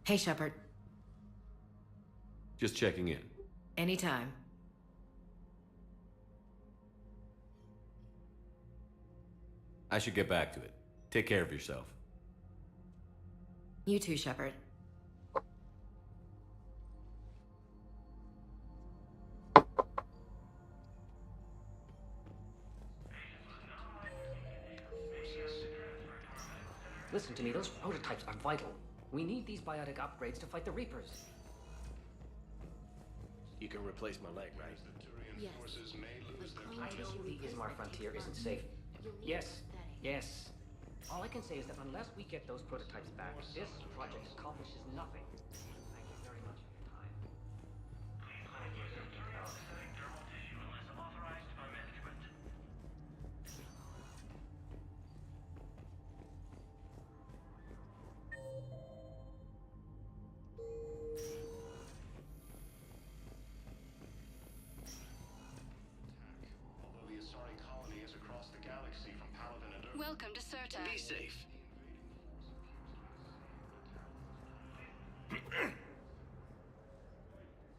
Hey, Shepard. Just checking in. Anytime. I should get back to it. Take care of yourself. You too, Shepard. Listen to me, those prototypes are vital. We need these biotic upgrades to fight the Reapers. You can replace my leg, right? Yes. I know the Ismar frontier isn't safe. Yes, yes. All I can say is that unless we get those prototypes back, this project accomplishes nothing. Thank you very much for your time. Although the Asari colony is across the galaxy from Paladin and Earth. Welcome to Serta. Be safe.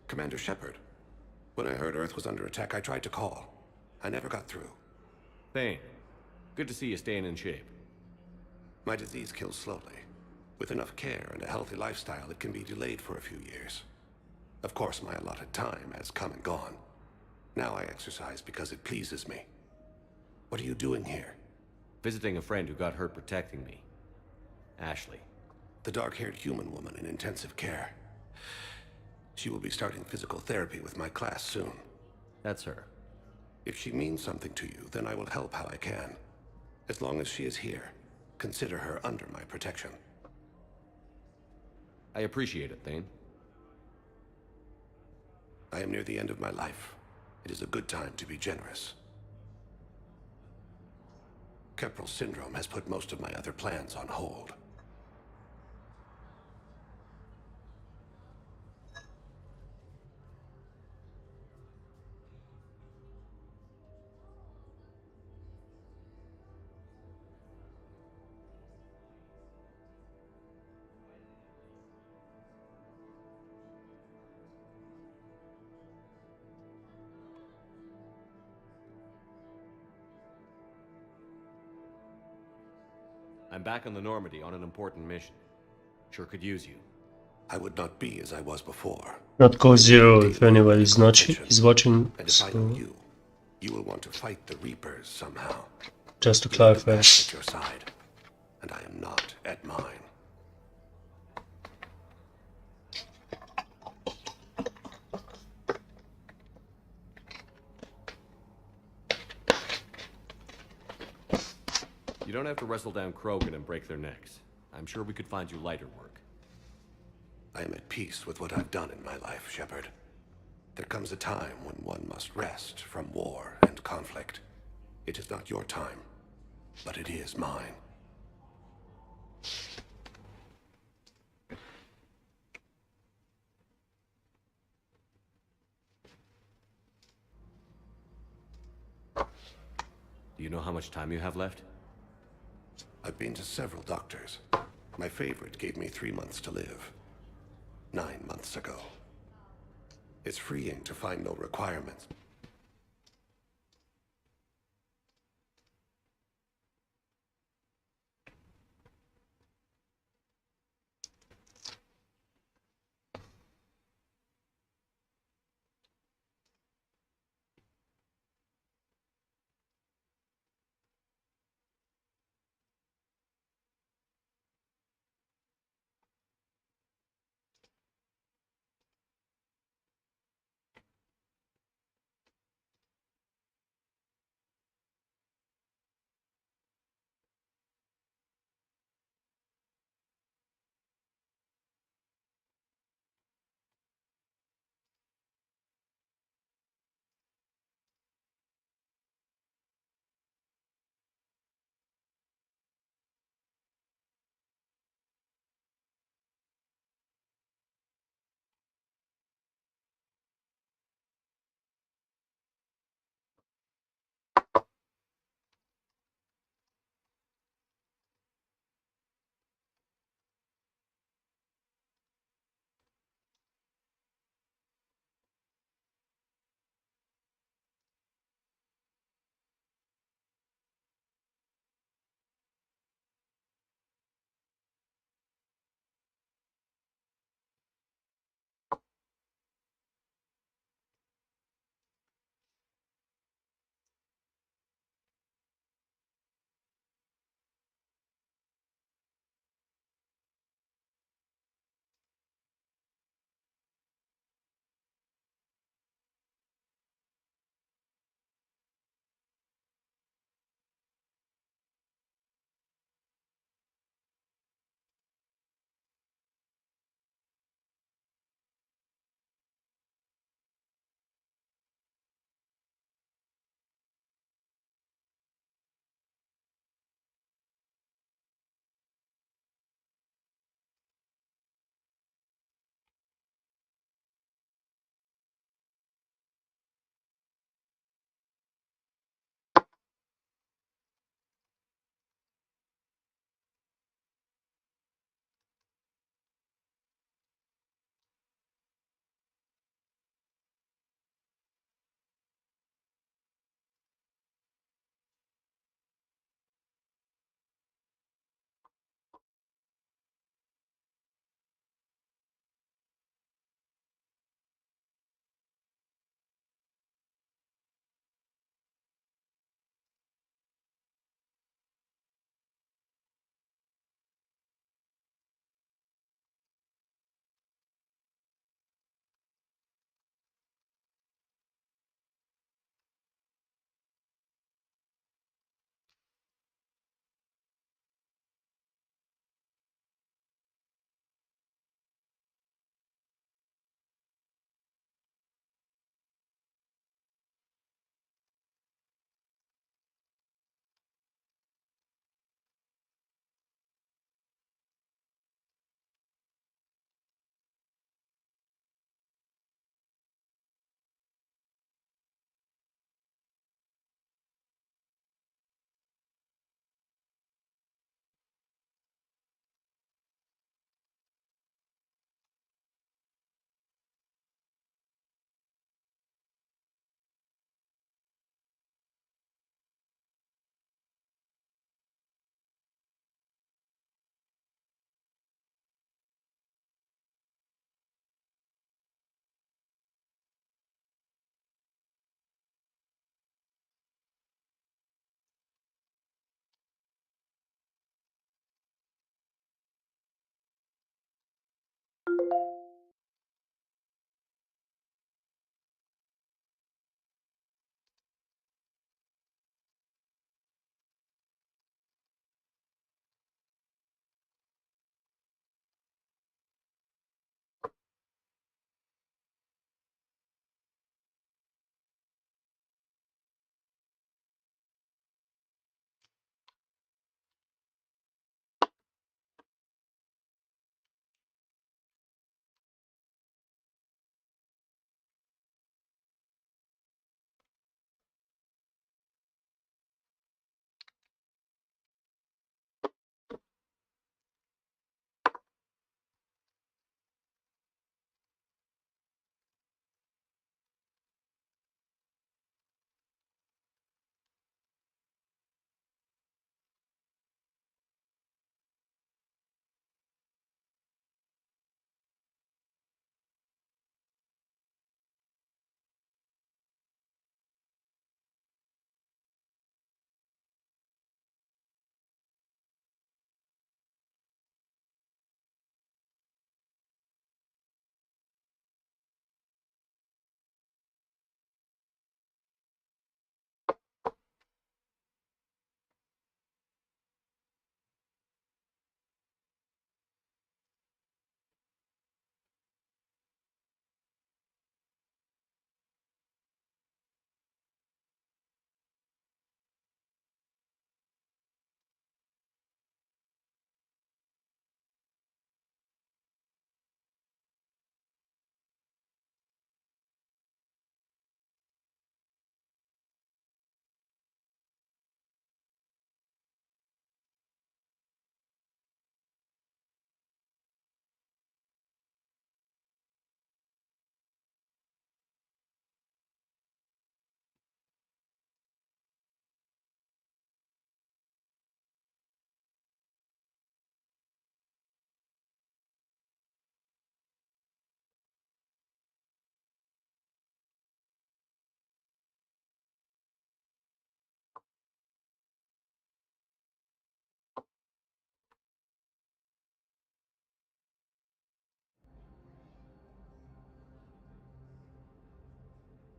Commander Shepard. When I heard Earth was under attack, I tried to call. I never got through. Thane, good to see you staying in shape. My disease kills slowly. With enough care and a healthy lifestyle, it can be delayed for a few years. Of course, my allotted time has come and gone. Now I exercise because it pleases me. What are you doing here? Visiting a friend who got hurt protecting me. Ashley. The dark-haired human woman in intensive care. She will be starting physical therapy with my class soon. That's her. If she means something to you, then I will help how I can. As long as she is here, consider her under my protection. I appreciate it, Thane. I am near the end of my life. It is a good time to be generous. Keppel syndrome has put most of my other plans on hold. I'm back on the Normandy on an important mission. Sure could use you. I would not be as I was before. Not go zero if anyone is not is watching. And if I know So you, you will want to fight the Reapers somehow. just to You have the clarify, best at your side, and I am not at mine. You don't have to wrestle down Krogan and break their necks. I'm sure we could find you lighter work. I am at peace with what I've done in my life, Shepard. There comes a time when one must rest from war and conflict. It is not your time, but it is mine. Do you know how much time you have left? I've been to several doctors. My favorite gave me 3 months to live. 9 months ago. It's freeing to find no requirements.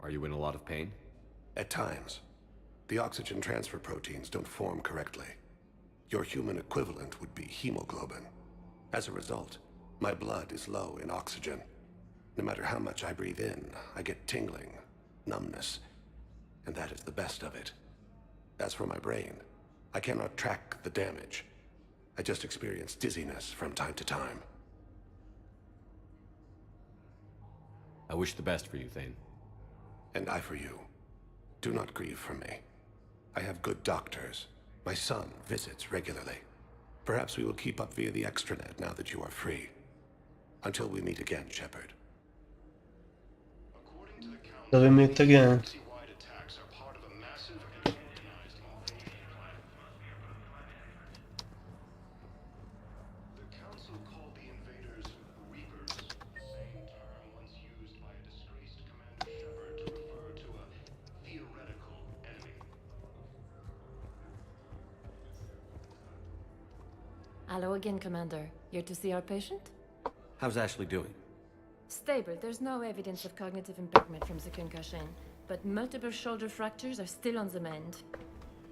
Are you in a lot of pain? At times, the oxygen transfer proteins don't form correctly. Your human equivalent would be hemoglobin. As a result, my blood is low in oxygen. No matter how much I breathe in, I get tingling, numbness, and that is the best of it. As for my brain, I cannot track the damage. I just experience dizziness from time to time. I wish the best for you, Thane. And I for you. Do not grieve for me. I have good doctors. My son visits regularly. Perhaps we will keep up via the extranet now that you are free. Until we meet again, Shepard. Till we meet again. Hello again, Commander. Here to see our patient? How's Ashley doing? Stable. There's no evidence of cognitive impairment from the concussion, but multiple shoulder fractures are still on the mend.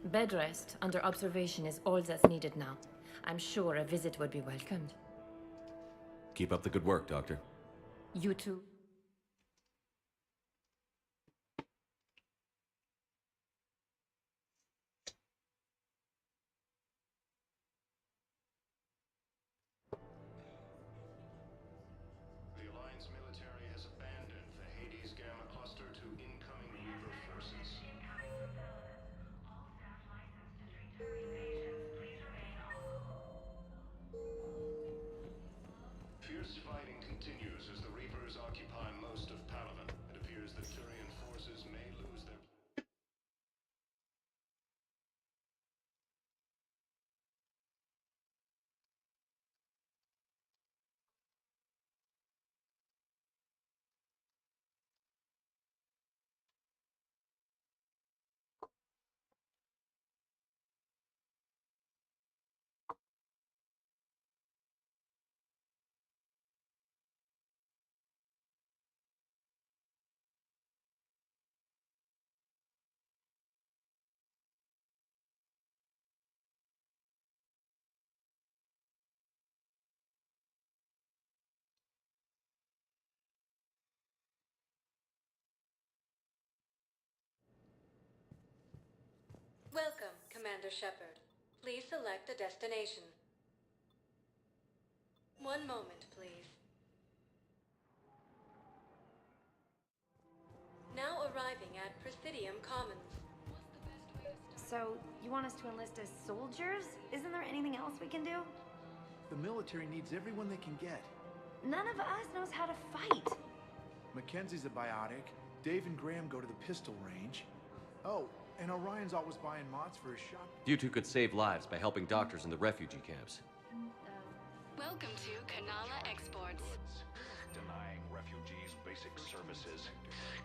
Bed rest under observation is all that's needed now. I'm sure a visit would be welcomed. Keep up the good work, Doctor. You too. The Alliance military has abandoned the Hades Gamma cluster to incoming Reaper forces. Fierce fighting continues as the Reapers occupy Welcome, Commander Shepard. Please select a destination. One moment, please. Now arriving at Presidium Commons. So, you want us to enlist as soldiers? Isn't there anything else we can do? The military needs everyone they can get. None of us knows how to fight. Mackenzie's a biotic. Dave and Graham go to the pistol range. Oh, and Orion's always buying mods for his shop. You two could save lives by helping doctors in the refugee camps. Welcome to Kanala Exports. Denying refugees basic services.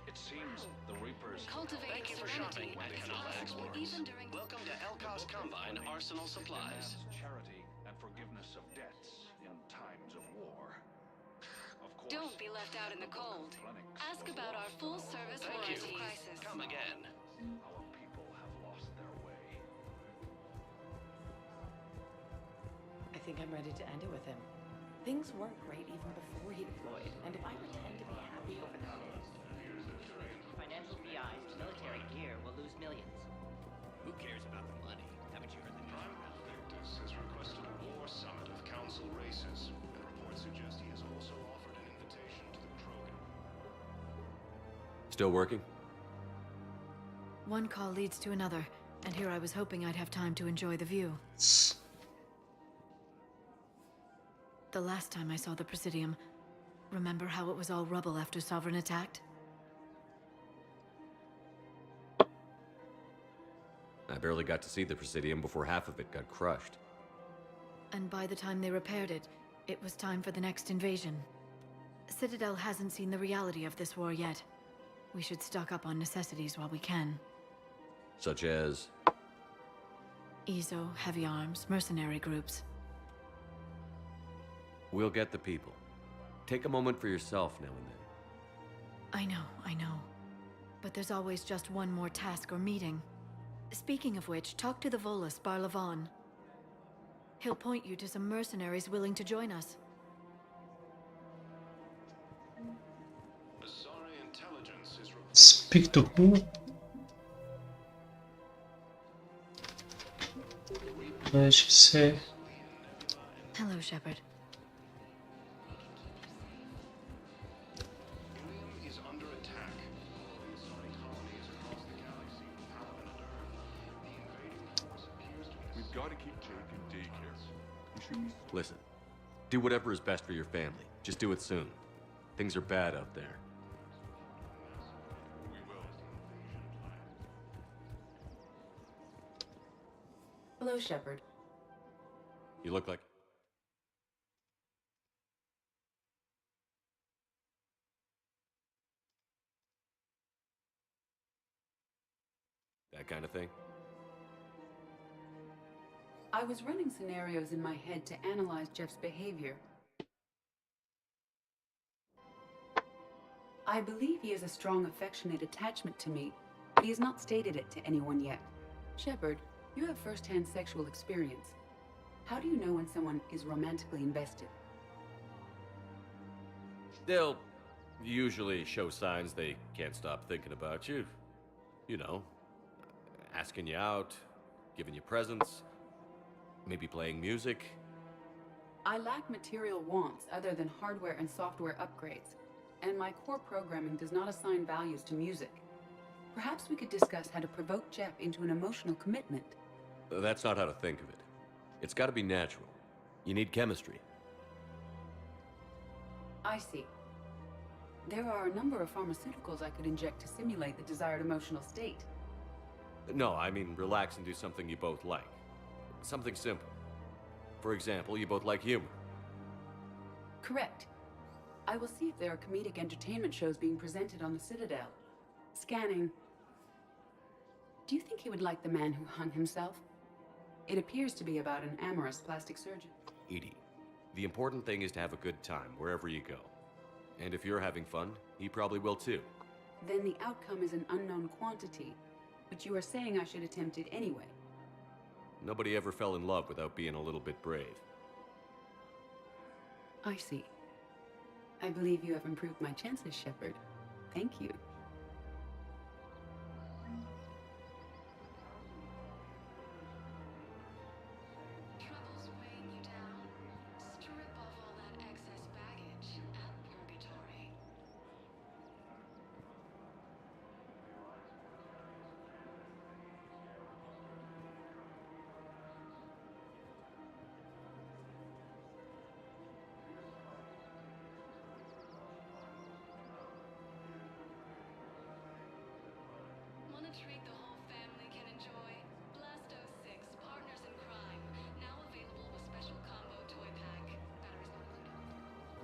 It seems the Reapers... Cultivating Thank you for shopping at Kanala Exports. even during Welcome to Elcos Combine Arsenal Supplies. Charity and forgiveness of debts in times of war. Of course, Don't be left out in the cold. Ask about our full-service Thank you. warranty crisis. Come again. our people have lost their way. I think I'm ready to end it with him. Things weren't great even before he deployed, and if I pretend to be happy over the minute... Financial PIs, military gear will lose millions. Who cares about the money? Haven't you heard the news? Prime Victus has requested a war summit of council races, and reports suggest he has also offered an invitation to the Krogan. Still working? One call leads to another, and here I was hoping I'd have time to enjoy the view. The last time I saw the Presidium, remember how it was all rubble after Sovereign attacked? I barely got to see the Presidium before half of it got crushed. And by the time they repaired it, it was time for the next invasion. Citadel hasn't seen the reality of this war yet. We should stock up on necessities while we can. Such as... EZO, heavy arms, mercenary groups. We'll get the people. Take a moment for yourself now and then. I know. But there's always just one more task or meeting. Speaking of which, talk to the Volus, Barlavon. He'll point you to some mercenaries willing to join us. Asari intelligence is reporting... Speak to who? What did she say? Hello, Shepard. Ilium is under attack. The Asari colonies across the galaxy with Paladin. The invading force appears to be... We've got to keep Jake in daycare. You should be... Listen, do whatever is best for your family. Just do it soon. Things are bad out there. We will. Hello, Shepard. You look like... that kind of thing? I was running scenarios in my head to analyze Jeff's behavior. I believe he has a strong affectionate attachment to me, but he has not stated it to anyone yet. Shepard, you have first-hand sexual experience. How do you know when someone is romantically invested? They'll usually show signs they can't stop thinking about you. You know, asking you out, giving you presents, maybe playing music. I lack material wants other than hardware and software upgrades, and my core programming does not assign values to music. Perhaps we could discuss how to provoke Jeff into an emotional commitment. That's not how to think of it. It's got to be natural. You need chemistry. I see. There are a number of pharmaceuticals I could inject to simulate the desired emotional state. No, I mean relax and do something you both like. Something simple. For example, you both like humor. Correct. I will see if there are comedic entertainment shows being presented on the Citadel. Scanning. Do you think he would like The Man Who Hung Himself? It appears to be about an amorous plastic surgeon. Edie, the important thing is to have a good time wherever you go. And if you're having fun, he probably will too. Then the outcome is an unknown quantity, but you are saying I should attempt it anyway. Nobody ever fell in love without being a little bit brave. I see. I believe you have improved my chances, Shepard. Thank you.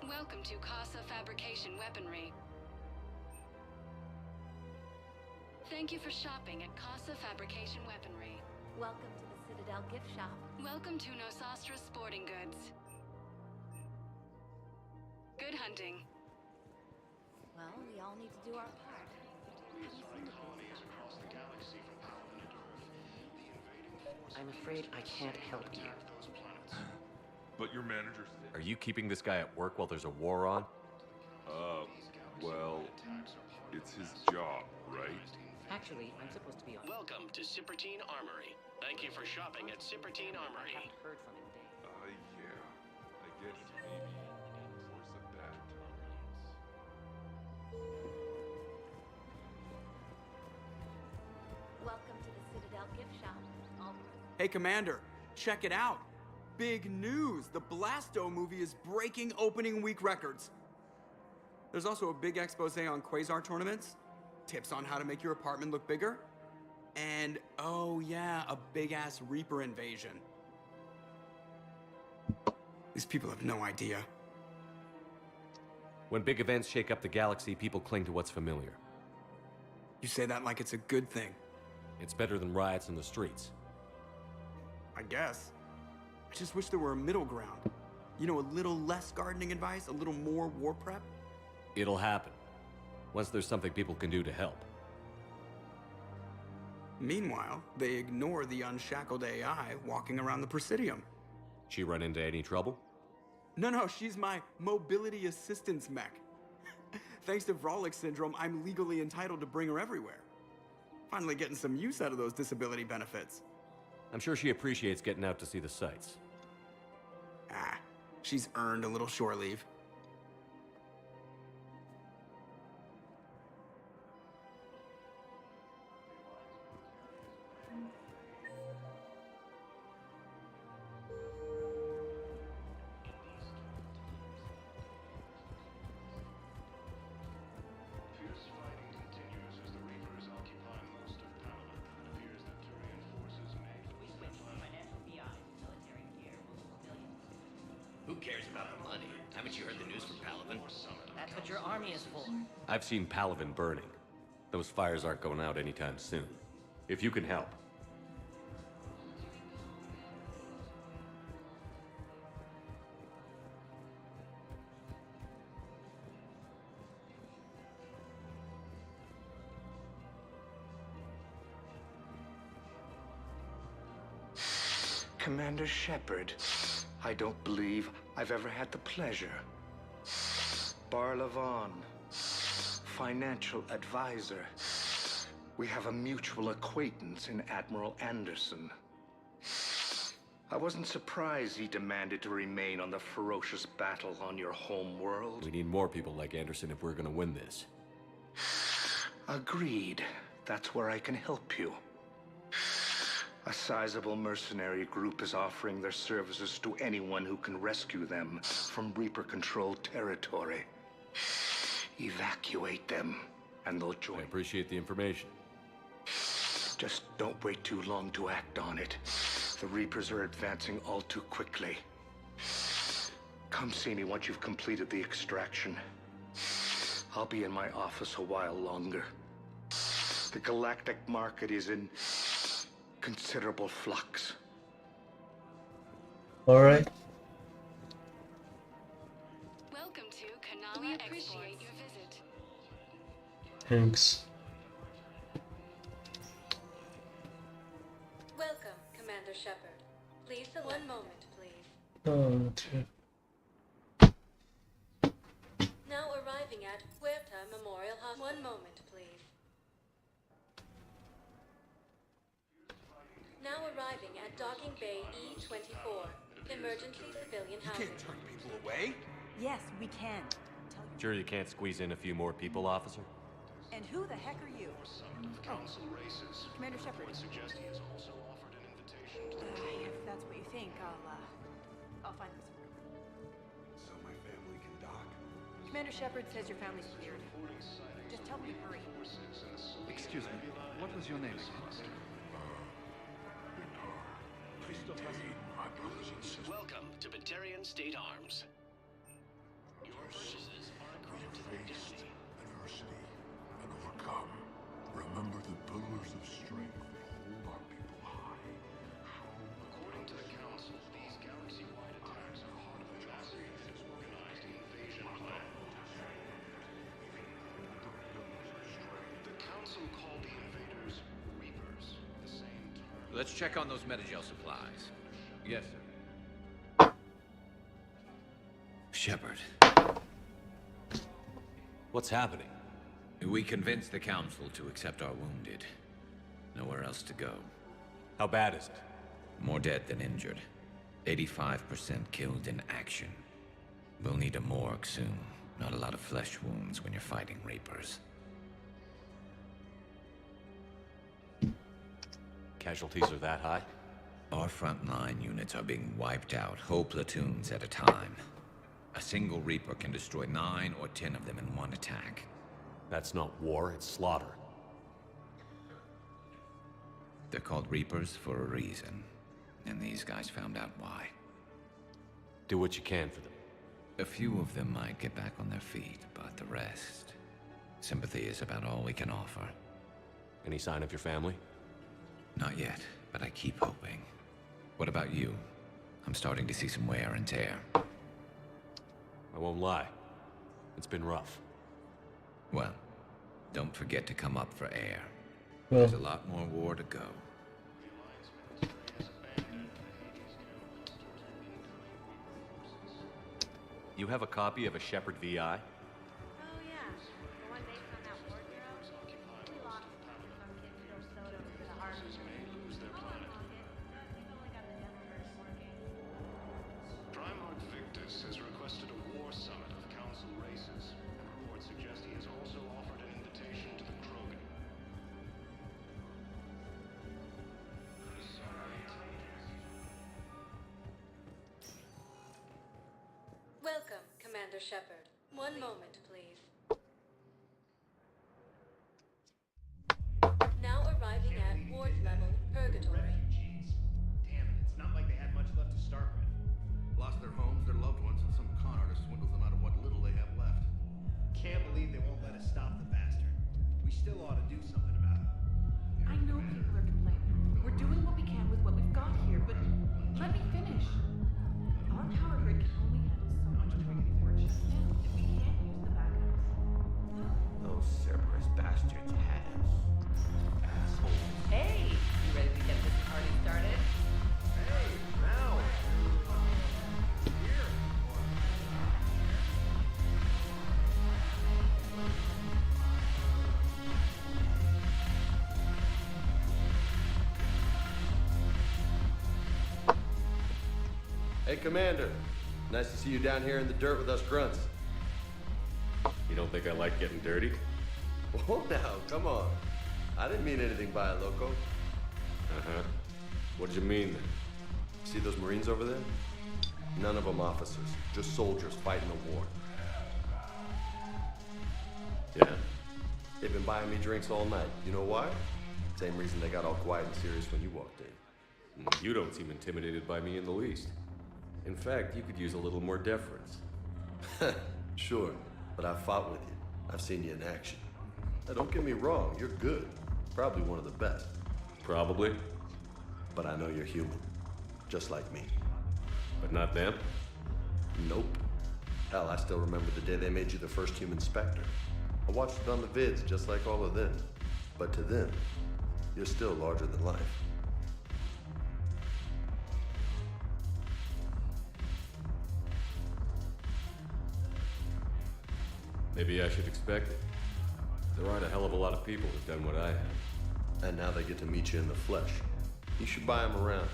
Welcome to Casa Fabrication Weaponry. Thank you for shopping at Casa Fabrication Weaponry. Welcome to the Citadel gift shop. Welcome to Nosastra Sporting Goods. Good hunting. Well, we all need to do our part. Have you seen the Colonies across the galaxy from Paladin and Earth. The invading forces I'm afraid I can't help you. attack those planets. But your manager Are you keeping this guy at work while there's a war on? well, it's his job, right? Actually, I'm supposed to be on. Welcome to Cypertine Armory. Thank you for shopping at Cypertine I Armory. haven't heard from him in days. Yeah. I guess maybe worse at that. Welcome to the Citadel gift shop. Hey, Commander, check it out. Big news! The Blasto movie is breaking opening week records. There's also a big expose on Quasar tournaments, tips on how to make your apartment look bigger, and oh yeah, a big-ass Reaper invasion. These people have no idea. When big events shake up the galaxy, people cling to what's familiar. You say that like it's a good thing. It's better than riots in the streets. I guess. I just wish there were a middle ground. You know, a little less gardening advice, a little more war prep. It'll happen. Once there's something people can do to help. Meanwhile, they ignore the unshackled AI walking around the Presidium. She run into any trouble? No, she's my mobility assistance mech. Thanks to Vrolic syndrome, I'm legally entitled to bring her everywhere. Finally getting some use out of those disability benefits. I'm sure she appreciates getting out to see the sights. She's earned a little shore leave. Fierce fighting continues as the Reapers occupy most of Paladin. It appears that Turian forces may Who cares about the money? Haven't you heard the news from Paladin? That's what your army is for. I've seen Paladin burning. Those fires aren't going out anytime soon. If you can help. Commander Shepard, I don't believe I've ever had the pleasure. Barlavon, financial advisor. We have a mutual acquaintance in Admiral Anderson. I wasn't surprised he demanded to remain on the ferocious battle on your home world. We need more people like Anderson if we're gonna win this. Agreed. That's where I can help you. A sizable mercenary group is offering their services to anyone who can rescue them from Reaper-controlled territory. Evacuate them, and they'll join. I appreciate the information. Just don't wait too long to act on it. The Reapers are advancing all too quickly. Come see me once you've completed the extraction. I'll be in my office a while longer. The galactic market is in considerable flux. Alright. Welcome to Kanala. We appreciate your visit. Thanks. Welcome, Commander Shepard. Please, one moment, please. Oh, true. Now arriving at Huerta Memorial Hospital. One moment, please. Now arriving at Docking Bay E-24. Emergency civilian housing. You can't turn people away. Yes, we can. Sure you can't squeeze in a few more people, officer? And who the heck are you? council races. Commander Shepard. I would suggest he has also offered an invitation to the If that's what you think, I'll find this work. So my family can dock. Commander Shepard says your family's cleared. Just tell me to hurry. Excuse me, what was your name again? my brothers and sisters. Welcome to Batarian State Arms. Your Let's check on those Metagel supplies. Yes, sir. Shepard. What's happening? We convinced the Council to accept our wounded. Nowhere else to go. How bad is it? More dead than injured. 85% killed in action. We'll need a morgue soon. Not a lot of flesh wounds when you're fighting Reapers. Casualties are that high? Our frontline units are being wiped out, whole platoons at a time. A single Reaper can destroy 9 or 10 of them in one attack. That's not war, it's slaughter. They're called Reapers for a reason. And these guys found out why. Do what you can for them. A few of them might get back on their feet, but the rest... sympathy is about all we can offer. Any sign of your family? Not yet, but I keep hoping. What about you? I'm starting to see some wear and tear. I won't lie. It's been rough. Well, don't forget to come up for air. Well. There's a lot more war to go. You have a copy of a Shepard VI? Oh yeah, the one based on that war hero. We lost some kid to throw soda over the heart. Primarch Victus has requested a war summit of Council races. Reports suggest he has also offered an invitation to the Krogan. Welcome, Commander Shepard. One moment, please. Now arriving at ward level purgatory. Damn it, it's not like they had much left to start with. Lost their homes, their loved ones, and some con artist swindles them out of what little they have left. Can't believe they won't let us stop the bastard. We still ought to do something about it. I know people are complaining. We're doing what we can with what we've got here, but let me finish. Our power grid can only handle so much during the fortune now, and we can't use the backups. Those Cerberus bastards had us. Assholes. Hey, you ready to get this party started? Hey, now! Here! Hey, Commander. Nice to see you down here in the dirt with us grunts. You don't think I like getting dirty? Whoa, now, come on. I didn't mean anything by it, Loco. Uh-huh. What did you mean then? See those Marines over there? None of them officers, just soldiers fighting a war. Yeah? They've been buying me drinks all night. You know why? Same reason they got all quiet and serious when you walked in. You don't seem intimidated by me in the least. In fact, you could use a little more deference. Sure, but I've fought with you. I've seen you in action. Now, don't get me wrong, you're good. Probably one of the best. Probably. But I know you're human. Just like me. But not them? Nope. Hell, I still remember the day they made you the first human Spectre. I watched it on the vids, just like all of them. But to them, you're still larger than life. Maybe I should expect it. There aren't a hell of a lot of people who've done what I have. And now they get to meet you in the flesh. You should buy them around.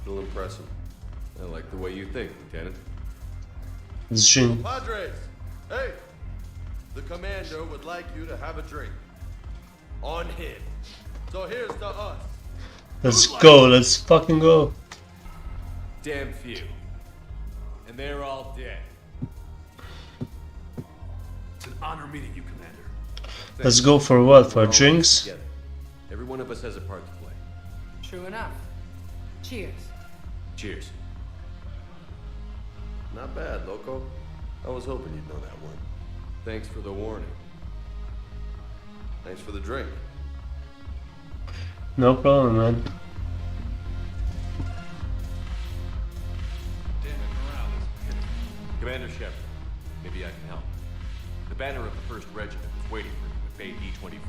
It'll impress them. I like the way you think, Lieutenant. Zhin. Padres! Hey! The commander would like you to have a drink. On him. So here's to us. Let's go, let's fucking go. Damn few. And they're all dead. It's an honor meeting you, Commander. Let's go for what? For drinks? Together. Every one of us has a part to play. True enough. Cheers. Cheers. Not bad, Loco. I was hoping you'd know that one. Thanks for the warning. Thanks for the drink. No problem, man. Commander Shepard, maybe I can help. The banner of the 1st Regiment is waiting for you at Bay E-24.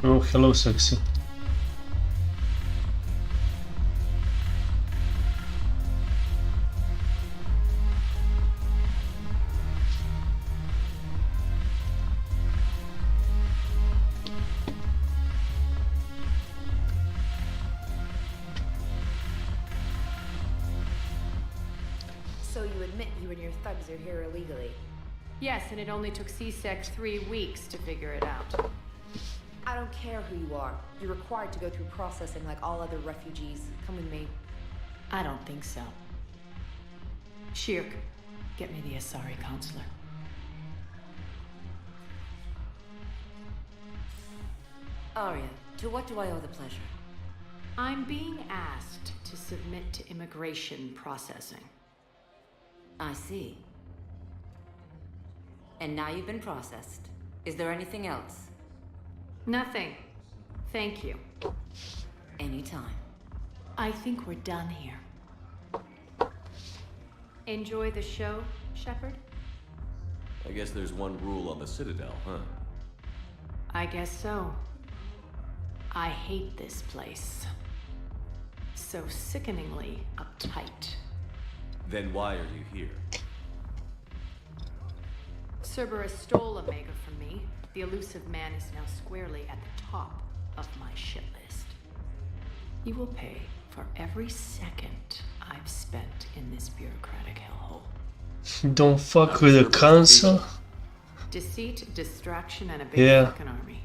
Oh, hello, sexy. So you admit you and your thugs are here illegally? Yes, and it only took C-Sec 3 weeks to figure it out. I don't care who you are. You're required to go through processing like all other refugees. Come with me. I don't think so. Shirk, get me the Asari counselor. Arya, to what do I owe the pleasure? I'm being asked to submit to immigration processing. I see. And now you've been processed. Is there anything else? Nothing. Thank you. Anytime. I think we're done here. Enjoy the show, Shepard? I guess there's one rule on the Citadel, huh? I guess so. I hate this place. So sickeningly uptight. Then why are you here? Cerberus stole Omega from me. The elusive man is now squarely at the top of my shit list. You will pay for every second I've spent in this bureaucratic hellhole. Don't fuck with the council. Deceit, distraction, and a big Yeah. fucking army.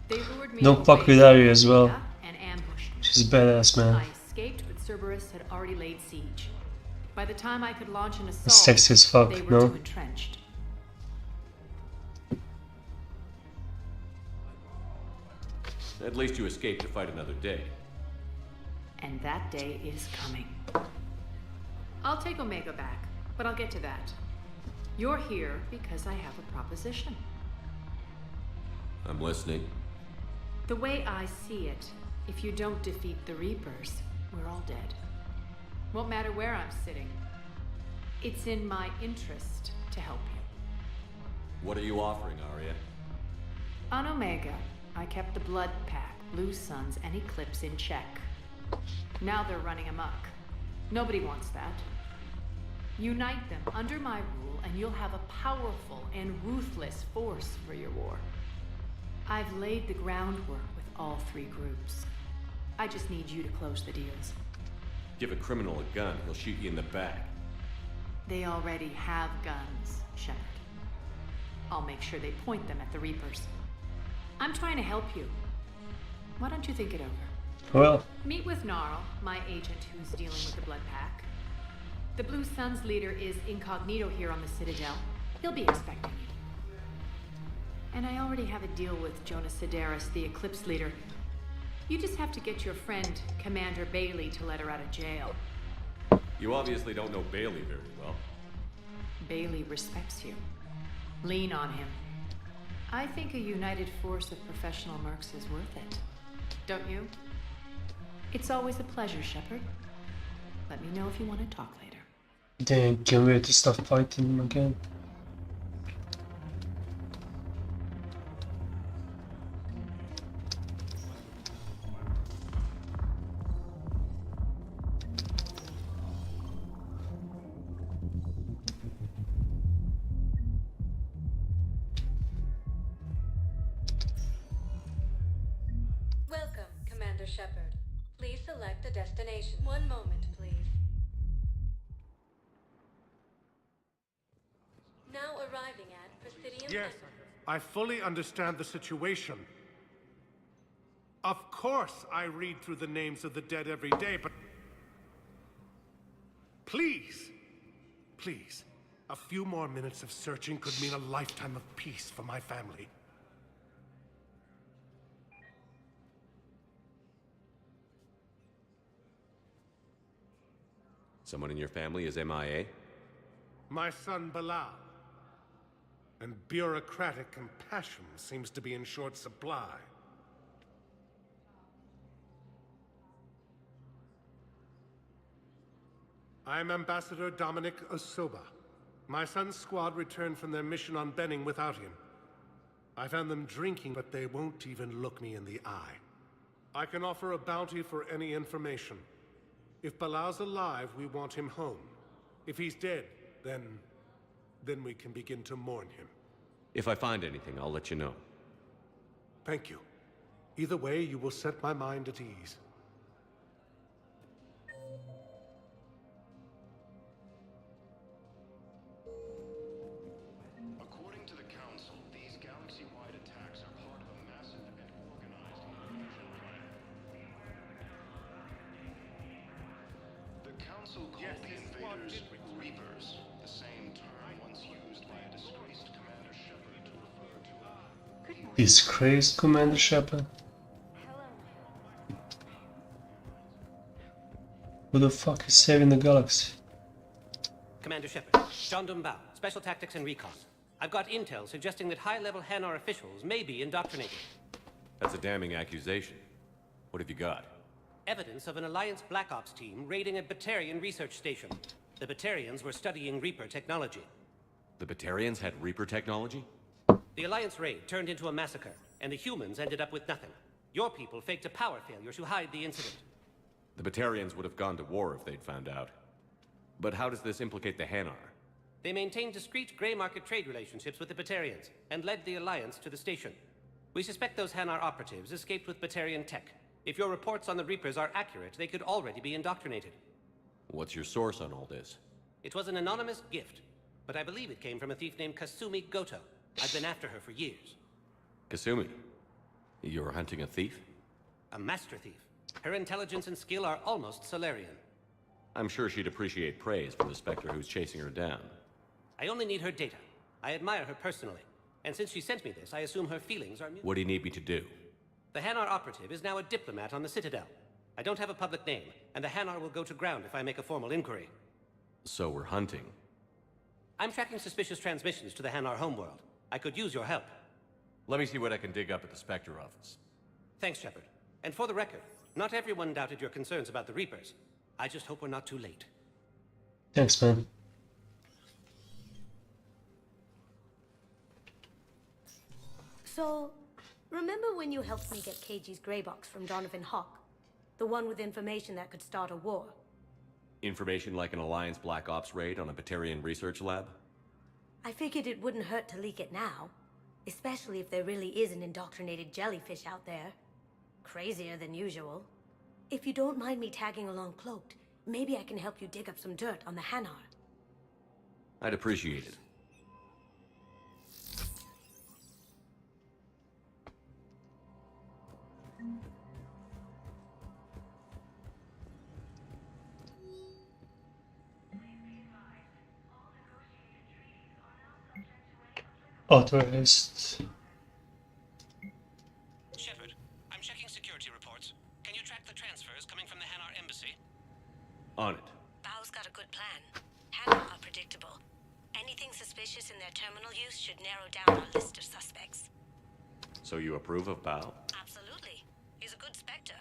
They lured me Don't fuck with Arya as well. and ambushed me. She's badass, man. I escaped, but Cerberus had already laid siege. By the time I could launch an assault, Sexy as fuck, they were no? too entrenched. At least you escaped to fight another day. And that day is coming. I'll take Omega back, but I'll get to that. You're here because I have a proposition. I'm listening. The way I see it, if you don't defeat the Reapers, we're all dead. Won't matter where I'm sitting. It's in my interest to help you. What are you offering, Arya? On Omega, I kept the Blood Pack, Blue Suns, and Eclipse in check. Now they're running amok. Nobody wants that. Unite them under my rule, and you'll have a powerful and ruthless force for your war. I've laid the groundwork with all three groups. I just need you to close the deals. Give a criminal a gun, he'll shoot you in the back. They already have guns, Shepard. I'll make sure they point them at the Reapers. I'm trying to help you. Why don't you think it over? Well. Meet with Gnarl, my agent who's dealing with the Blood Pack. The Blue Suns leader is incognito here on the Citadel. He'll be expecting you. And I already have a deal with Jonas Sedaris, the Eclipse leader. You just have to get your friend, Commander Bailey, to let her out of jail. You obviously don't know Bailey very well. Bailey respects you. Lean on him. I think a united force of professional mercs is worth it. Don't you? It's always a pleasure, Shepard. Let me know if you want to talk later. Dang, can't wait to start fighting him again. Welcome, Commander Shepard. Please select a destination. One moment, please. Now arriving at Presidium. Yes, I fully understand the situation. Of course I read through the names of the dead every day, but... Please, please, a few more minutes of searching could mean a lifetime of peace for my family. Someone in your family is MIA? My son Bilal. And bureaucratic compassion seems to be in short supply. I'm Ambassador Dominic Osoba. My son's squad returned from their mission on Benning without him. I found them drinking, but they won't even look me in the eye. I can offer a bounty for any information. If Balal's alive, we want him home. If he's dead, then we can begin to mourn him. If I find anything, I'll let you know. Thank you. Either way, you will set my mind at ease. According to the Council, these galaxy-wide attacks are part of a massive and organized invasion plan. The Council called the invaders Reapers, the same term once used by a disgraced Commander Shepard to refer to Disgraced Commander Shepard? Who the fuck is saving the galaxy? Commander Shepard, John Dumbao, Special Tactics and Recon. I've got intel suggesting that high-level Hanar officials may be indoctrinated. That's a damning accusation. What have you got? Evidence of an Alliance Black Ops team raiding a Batarian research station. The Batarians were studying Reaper technology. The Batarians had Reaper technology? The Alliance raid turned into a massacre, and the humans ended up with nothing. Your people faked a power failure to hide the incident. The Batarians would have gone to war if they'd found out. But how does this implicate the Hanar? They maintained discreet gray market trade relationships with the Batarians, and led the Alliance to the station. We suspect those Hanar operatives escaped with Batarian tech. If your reports on the Reapers are accurate, they could already be indoctrinated. What's your source on all this? It was an anonymous gift, but I believe it came from a thief named Kasumi Goto. I've been after her for years. Kasumi? You're hunting a thief? A master thief. Her intelligence and skill are almost Solarian. I'm sure she'd appreciate praise from the Spectre who's chasing her down. I only need her data. I admire her personally. And since she sent me this, I assume her feelings are... What do you need me to do? The Hanar operative is now a diplomat on the Citadel. I don't have a public name, and the Hanar will go to ground if I make a formal inquiry. So we're hunting. I'm tracking suspicious transmissions to the Hanar homeworld. I could use your help. Let me see what I can dig up at the Spectre office. Thanks, Shepard. And for the record, not everyone doubted your concerns about the Reapers. I just hope we're not too late. Thanks, man. So, remember when you helped me get KG's grey box from Donovan Hawk? The one with information that could start a war? Information like an Alliance Black Ops raid on a Batarian research lab? I figured it wouldn't hurt to leak it now. Especially if there really is an indoctrinated jellyfish out there. Crazier than usual. If you don't mind me tagging along cloaked, maybe I can help you dig up some dirt on the Hanar. I'd appreciate it. Authorized. Shepard, I'm checking security reports. Can you track the transfers coming from the Hanar embassy? On it. Bao's got a good plan. Hanar are predictable. Anything suspicious in their terminal use should narrow down our list of suspects. So you approve of Bao? Absolutely. He's a good Spectre.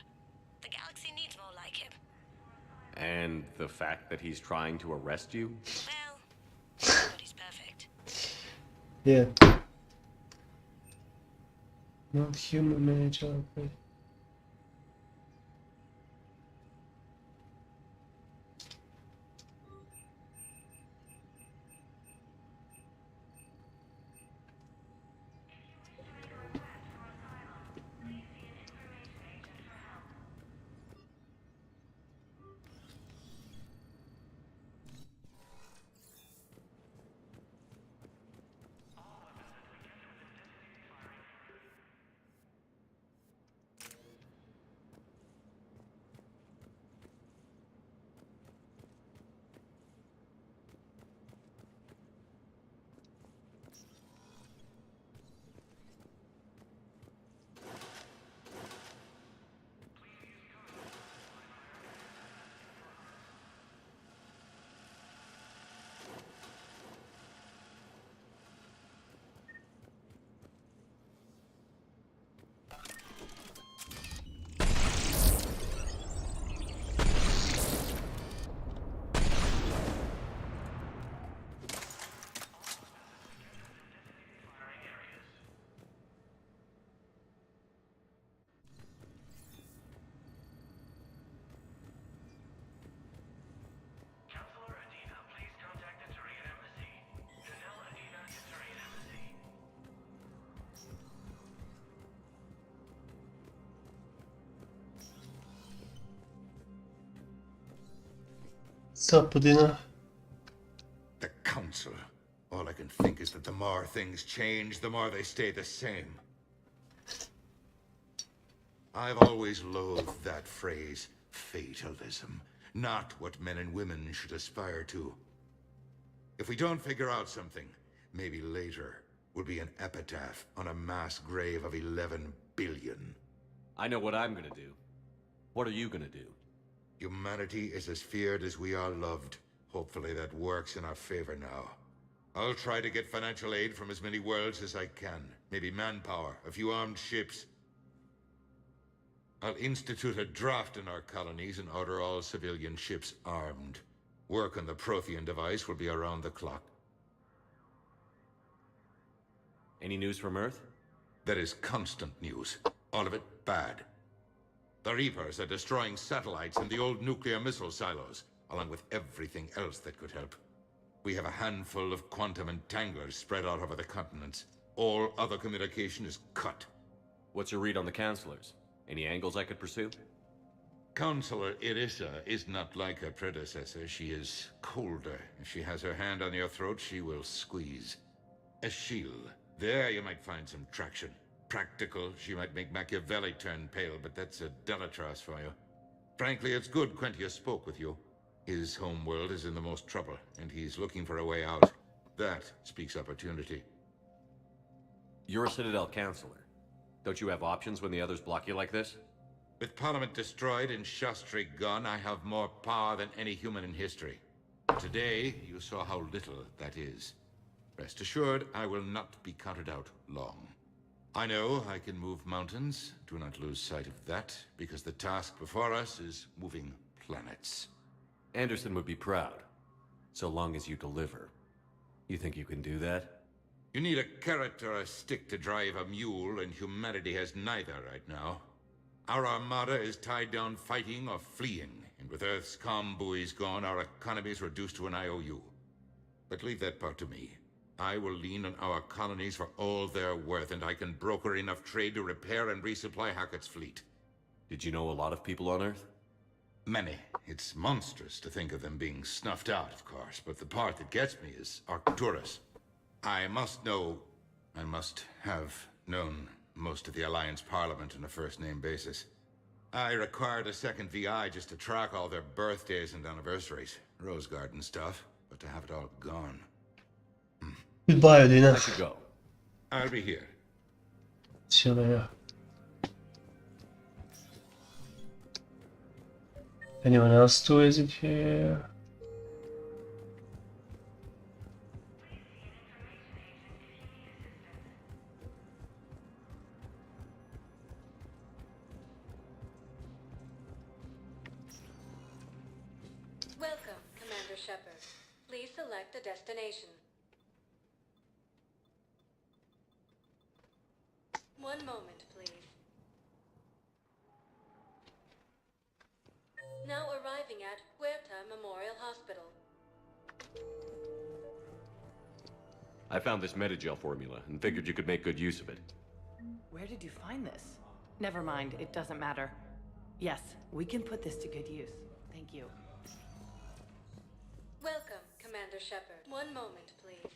The galaxy needs more like him. And the fact that he's trying to arrest you? Well, nobody's perfect. Yeah. Not human manager. Okay. up, Udina? The Council. All I can think is that the more things change, the more they stay the same. I've always loathed that phrase, fatalism. Not what men and women should aspire to. If we don't figure out something, maybe later will be an epitaph on a mass grave of 11 billion. I know what I'm gonna do. What are you gonna do? Humanity is as feared as we are loved. Hopefully that works in our favor now. I'll try to get financial aid from as many worlds as I can. Maybe manpower, a few armed ships. I'll institute a draft in our colonies and order all civilian ships armed. Work on the Prothean device will be around the clock. Any news from Earth? There is constant news. All of it bad. The Reapers are destroying satellites and the old nuclear missile silos, along with everything else that could help. We have a handful of quantum entanglers spread out over the continents. All other communication is cut. What's your read on the counselors? Any angles I could pursue? Counselor Irissa is not like her predecessor. She is colder. If she has her hand on your throat, she will squeeze. Achille. There you might find some traction. Practical, she might make Machiavelli turn pale, but that's a Delatras for you. Frankly, it's good Quentius spoke with you. His homeworld is in the most trouble, and he's looking for a way out. That speaks opportunity. You're a Citadel counselor. Don't you have options when the others block you like this? With Parliament destroyed and Shastri gone, I have more power than any human in history. Today, you saw how little that is. Rest assured, I will not be counted out long. I know I can move mountains. Do not lose sight of that, because the task before us is moving planets. Anderson would be proud, so long as you deliver. You think you can do that? You need a carrot or a stick to drive a mule, and humanity has neither right now. Our armada is tied down fighting or fleeing, and with Earth's comm buoys gone, our economy is reduced to an IOU. But leave that part to me. I will lean on our colonies for all they're worth, and I can broker enough trade to repair and resupply Hackett's fleet. Did you know a lot of people on Earth? Many. It's monstrous to think of them being snuffed out, of course, but the part that gets me is Arcturus. I must have known most of the Alliance Parliament on a first-name basis. I required a second VI just to track all their birthdays and anniversaries. Rose Garden stuff, but to have it all gone. Goodbye, Udina. I should go. I'll be here. See you later. Anyone else to visit here? Welcome, Commander Shepard. Please select a destination. One moment, please. Now arriving at Huerta Memorial Hospital. I found this Metagel formula and figured you could make good use of it. Where did you find this? Never mind, it doesn't matter. Yes, we can put this to good use. Thank you. Welcome, Commander Shepard. One moment, please.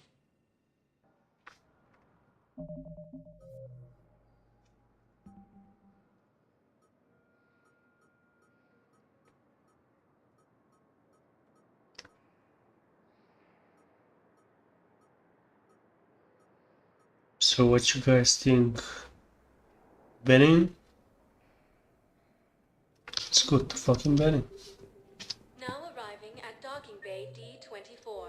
So what you guys think? Banning? Let's go to fucking banning. Now arriving at Docking Bay D-24.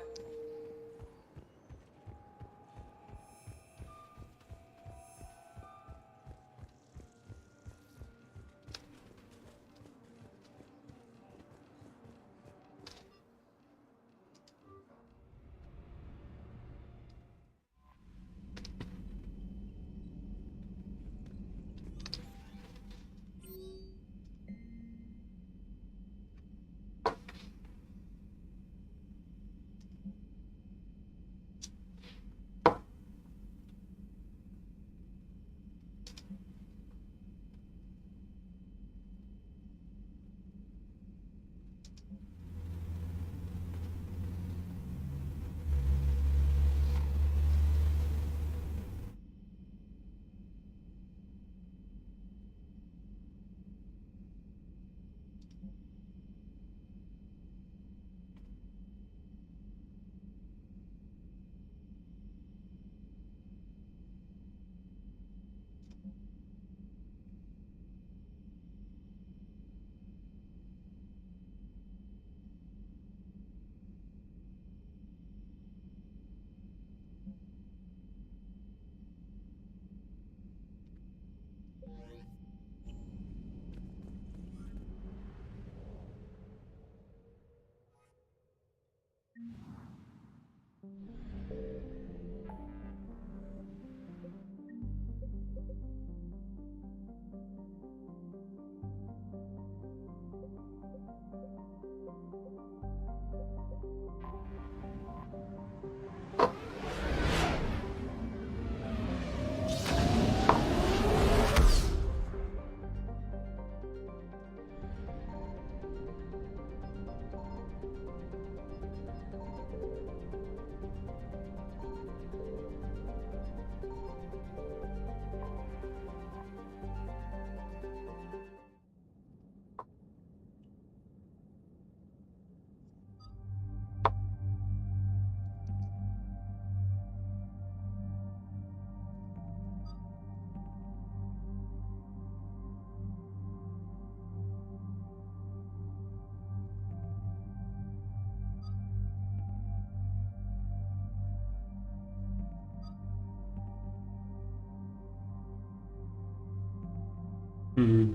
Hmm.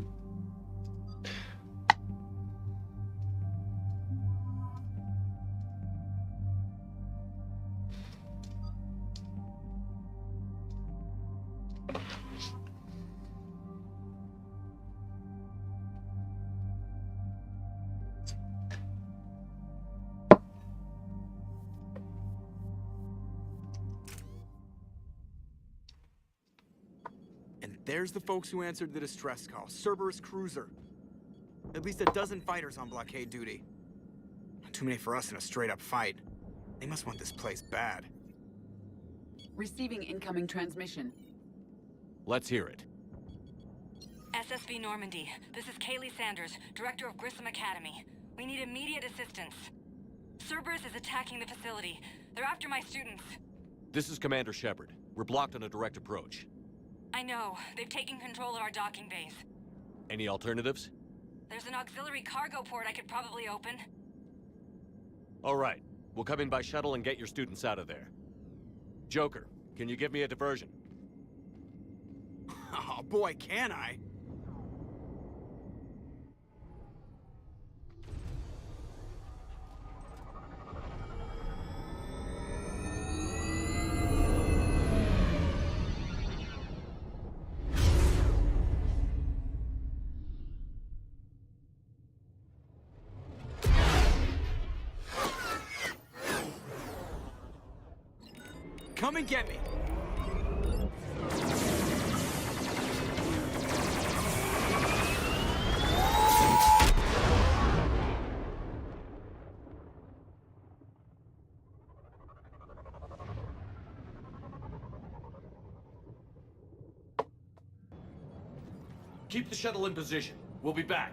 And there's the folks who answered the distress call. Cerberus cruiser. At least a dozen fighters on blockade duty. Not too many for us in a straight-up fight. They must want this place bad. Receiving incoming transmission. Let's hear it. SSV Normandy, this is Kaylee Sanders, Director of Grissom Academy. We need immediate assistance. Cerberus is attacking the facility. They're after my students. This is Commander Shepard. We're blocked on a direct approach. I know. They've taken control of our docking base. Any alternatives? There's an auxiliary cargo port I could probably open. All right. We'll come in by shuttle and get your students out of there. Joker, can you give me a diversion? Oh boy, can I? Come and get me! Keep the shuttle in position. We'll be back.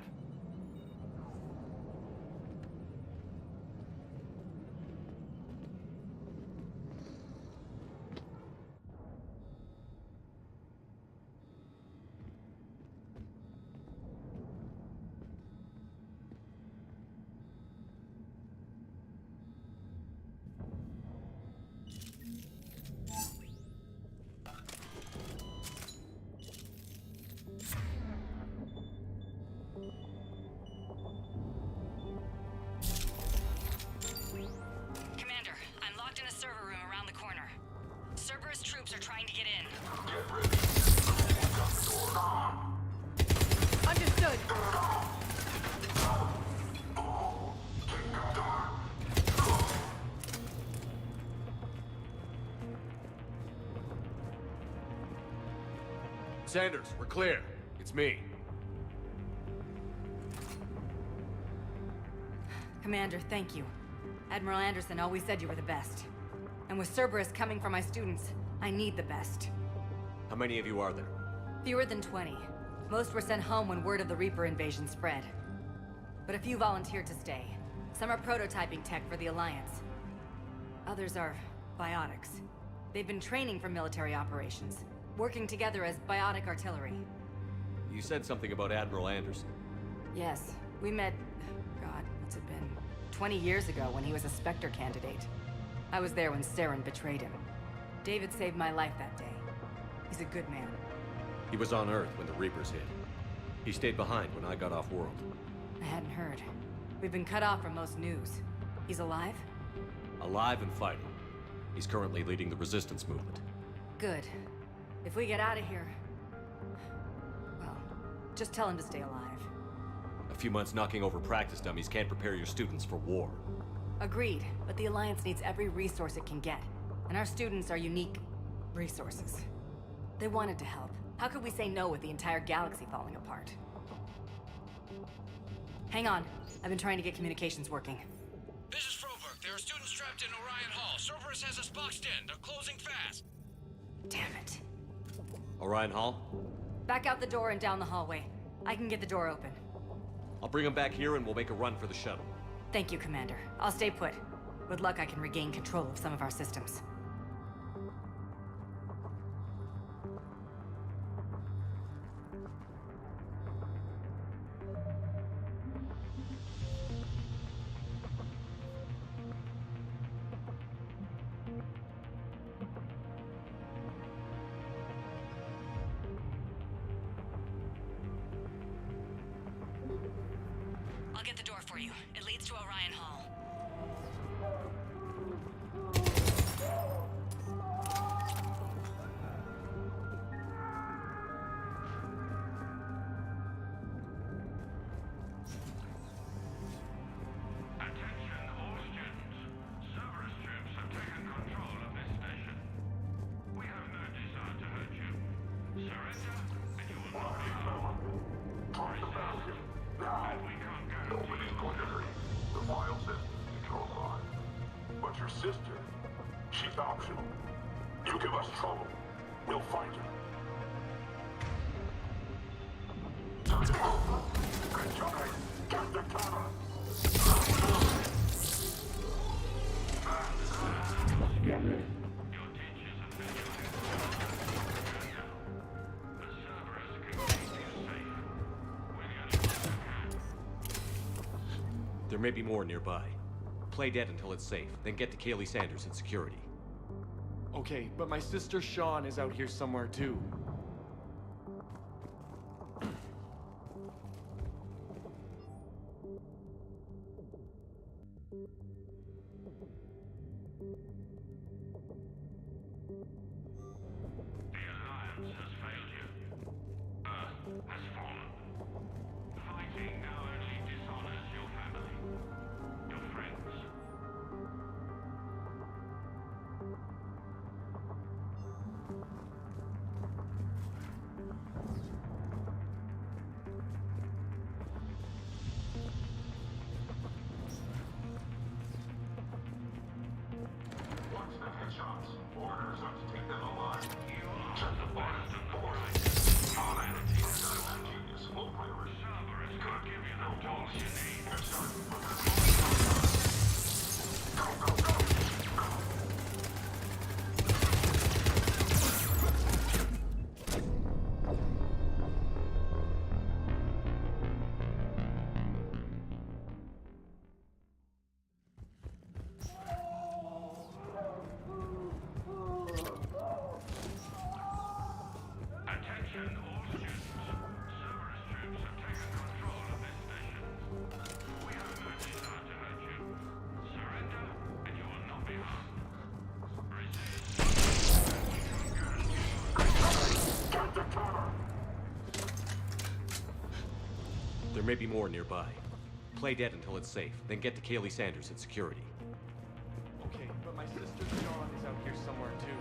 Commander, I'm locked in a server room around the corner. Cerberus troops are trying to get in. Understood. Sanders, we're clear. It's me. Commander, thank you. Admiral Anderson always said you were the best. And with Cerberus coming for my students, I need the best. How many of you are there? Fewer than 20. Most were sent home when word of the Reaper invasion spread. But a few volunteered to stay. Some are prototyping tech for the Alliance. Others are biotics. They've been training for military operations, working together as biotic artillery. You said something about Admiral Anderson. Yes, we met, God, what's it been? 20 years ago when he was a Spectre candidate. I was there when Saren betrayed him. David saved my life that day. He's a good man. He was on Earth when the Reapers hit. He stayed behind when I got off-world. I hadn't heard. We've been cut off from most news. He's alive? Alive and fighting. He's currently leading the resistance movement. Good. If we get out of here... well, just tell him to stay alive. A few months knocking over practice dummies can't prepare your students for war. Agreed, but the Alliance needs every resource it can get. And our students are unique resources. They wanted to help. How could we say no with the entire galaxy falling apart? Hang on. I've been trying to get communications working. This is Froberg. There are students trapped in Orion Hall. Cerberus has us boxed in. They're closing fast. Damn it. Orion Hall? Back out the door and down the hallway. I can get the door open. I'll bring them back here and we'll make a run for the shuttle. Thank you, Commander. I'll stay put. With luck, I can regain control of some of our systems. Nobody's going to hurt you. The file says control line. But your sister, she's optional. You give us trouble, we'll find her. Good job. Get the cover. There may be more nearby. Play dead until it's safe, then get to Kaylee Sanders in security. Okay, but my sister Sean is out here somewhere too. There may be more nearby. Play dead until it's safe, then get to Kaylee Sanders in security. Okay, but my sister Sean is out here somewhere too.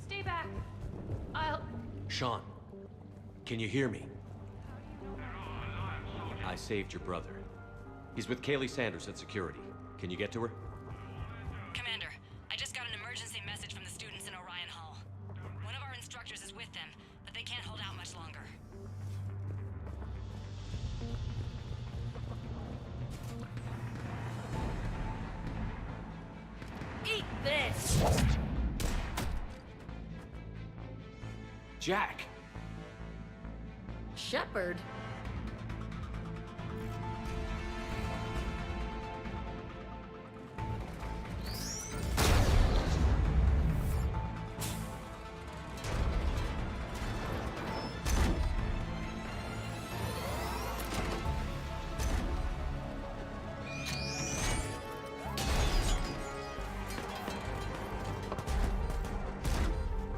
Stay back. I'll... Sean, can you hear me? I saved your brother. He's with Kaylee Sanders at security. Can you get to her? Commander, I just got an emergency message from the students in Orion Hall. One of our instructors is with them, but they can't hold out much longer. Eat this! Jack! Shepard?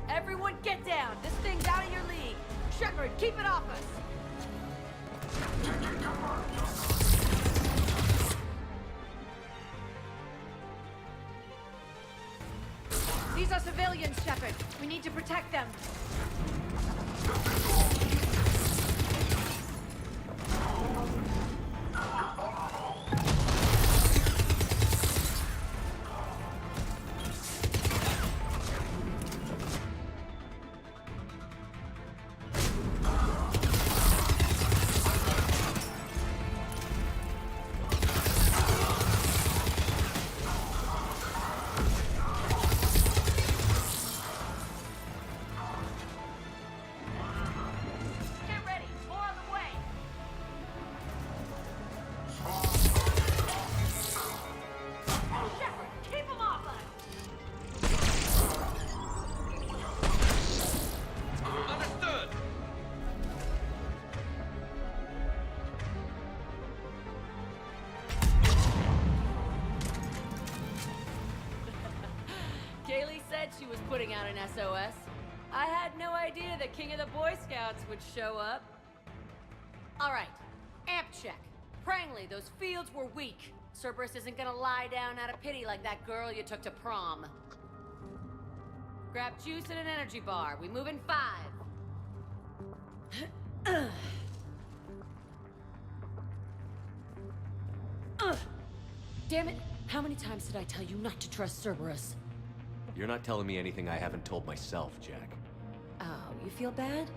Everyone get down! This thing's out of your league! Shut Shepard, keep it off us! These are civilians, Shepard. We need to protect them. She was putting out an SOS. I had no idea the king of the Boy Scouts would show up. All right, amp check. Prangley, those fields were weak. Cerberus isn't gonna lie down out of pity like that girl you took to prom. Grab juice and an energy bar. We move in 5. Damn it! How many times did I tell you not to trust Cerberus? You're not telling me anything I haven't told myself, Jack. Oh, you feel bad?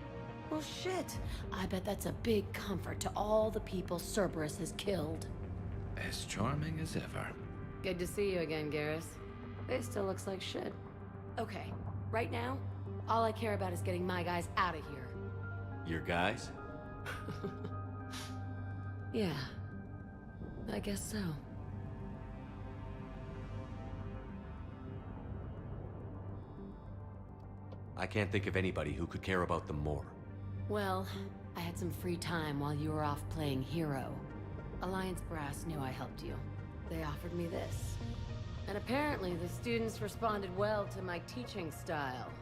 Well, shit. I bet that's a big comfort to all the people Cerberus has killed. As charming as ever. Good to see you again, Garrus. It still looks like shit. Okay, right now, all I care about is getting my guys out of here. Your guys? Yeah. I guess so. I can't think of anybody who could care about them more. Well, I had some free time while you were off playing hero. Alliance Brass knew I helped you. They offered me this. And apparently the students responded well to my teaching style.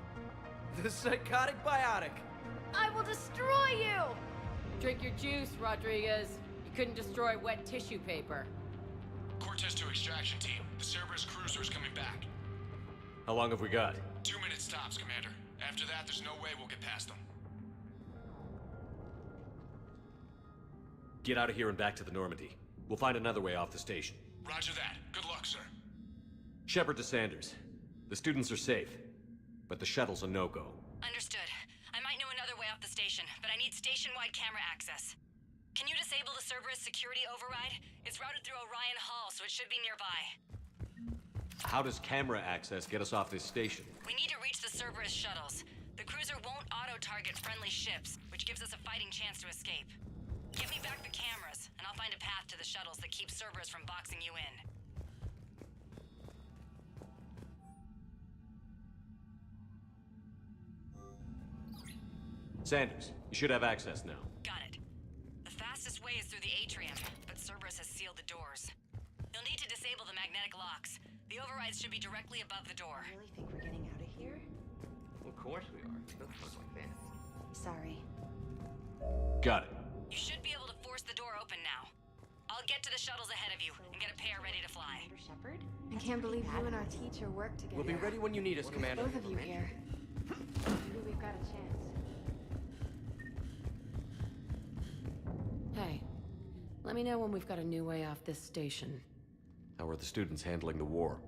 The psychotic biotic! I will destroy you! Drink your juice, Rodriguez. You couldn't destroy wet tissue paper. Cortez to extraction team. The Cerberus cruiser is coming back. How long have we got? 2 minutes tops, Commander. After that, there's no way we'll get past them. Get out of here and back to the Normandy. We'll find another way off the station. Roger that. Good luck, sir. Shepard to Sanders. The students are safe, but the shuttle's a no-go. Understood. I might know another way off the station, but I need station-wide camera access. Can you disable the Cerberus security override? It's routed through Orion Hall, so it should be nearby. How does camera access get us off this station? We need to reach the Cerberus shuttles. The cruiser won't auto-target friendly ships, which gives us a fighting chance to escape. Get me back the cameras, and I'll find a path to the shuttles that keeps Cerberus from boxing you in. Sanders, you should have access now. Got it. The fastest way is through the atrium, but Cerberus has sealed the doors. You'll need to disable the magnetic locks. The overrides should be directly above the door. I really think we're getting out of here? Of course we are. Don't talk like that. Sorry. Got it. You should be able to force the door open now. I'll get to the shuttles ahead of you and get a pair ready to fly. Shepard? I can't believe you and our teacher work together. We'll be ready when you need us, Commander. Both of you here. Maybe we've got a chance. Hey, let me know when we've got a new way off this station. How are the students handling the war?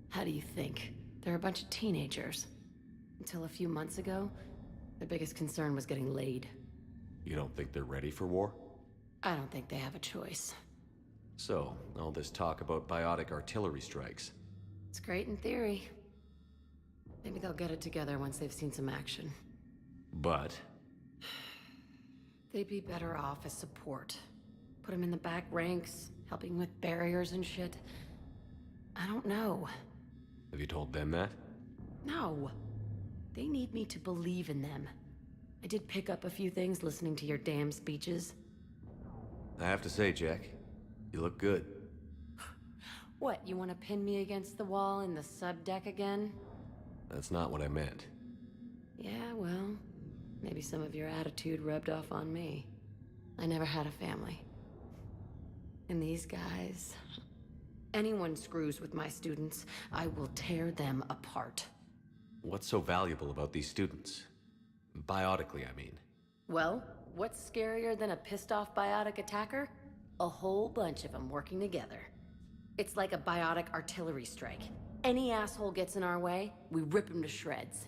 How do you think? They're a bunch of teenagers. Until a few months ago, their biggest concern was getting laid. You don't think they're ready for war? I don't think they have a choice. So, all this talk about biotic artillery strikes. It's great in theory. Maybe they'll get it together once they've seen some action. But? They'd be better off as support. Put them in the back ranks, helping with barriers and shit. I don't know. Have you told them that? No. They need me to believe in them. I did pick up a few things listening to your damn speeches. I have to say, Jack, you look good. What, you want to pin me against the wall in the subdeck again? That's not what I meant. Yeah, well, Maybe some of your attitude rubbed off on me. I never had a family. And these guys... Anyone screws with my students, I will tear them apart. What's so valuable about these students? Biotically, I mean. Well, what's scarier than a pissed-off biotic attacker? A whole bunch of them working together. It's like a biotic artillery strike. Any asshole gets in our way, we rip him to shreds.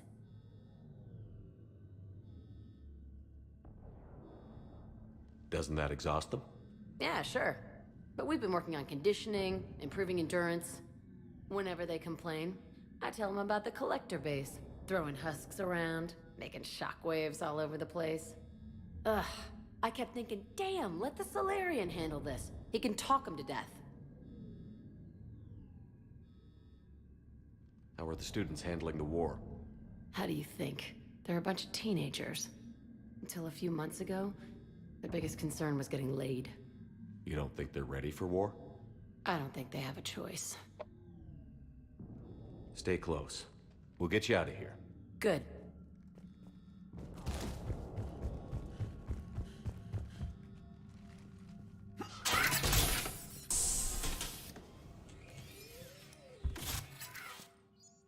Doesn't that exhaust them? Yeah, sure. But we've been working on conditioning, improving endurance. Whenever they complain, I tell them about the collector base, throwing husks around, making shockwaves all over the place. Ugh, I kept thinking, damn, let the Solarian handle this. He can talk them to death. How are the students handling the war? How do you think? They're a bunch of teenagers. Until a few months ago, their biggest concern was getting laid. You don't think they're ready for war? I don't think they have a choice. Stay close. We'll get you out of here. Good.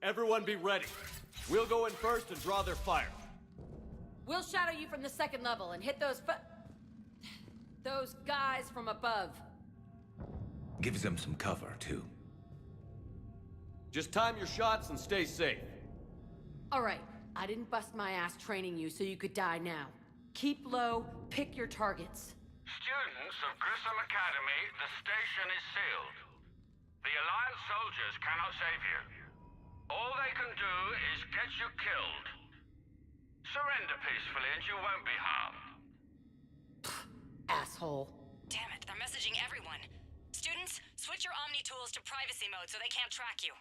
Everyone be ready. We'll go in first and draw their fire. We'll shadow you from the second level and hit those guys from above. Gives them some cover, too. Just time your shots and stay safe. All right, I didn't bust my ass training you so you could die now. Keep low, pick your targets. Students of Grissom Academy, the station is sealed. The Alliance soldiers cannot save you. All they can do is get you killed. Surrender peacefully and you won't be harmed. Asshole. Damn it, they're messaging everyone. Students, switch your Omni tools to privacy mode so they can't track you.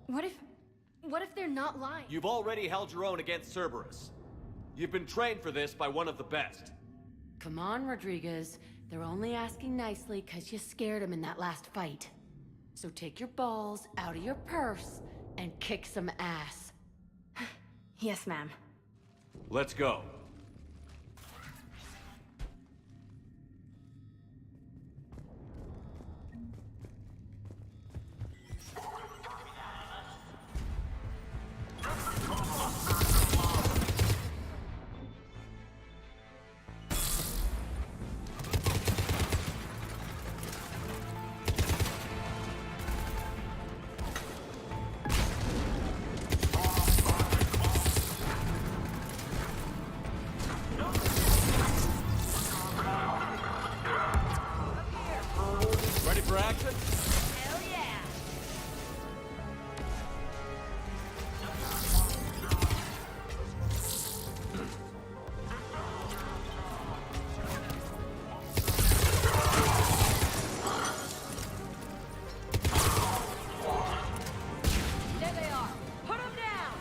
What if they're not lying? You've already held your own against Cerberus. You've been trained for this by one of the best. Come on, Rodriguez. They're only asking nicely because you scared them in that last fight. So take your balls out of your purse and kick some ass. Yes, ma'am. Let's go. Ready for action? Hell yeah! There they are. Put them down!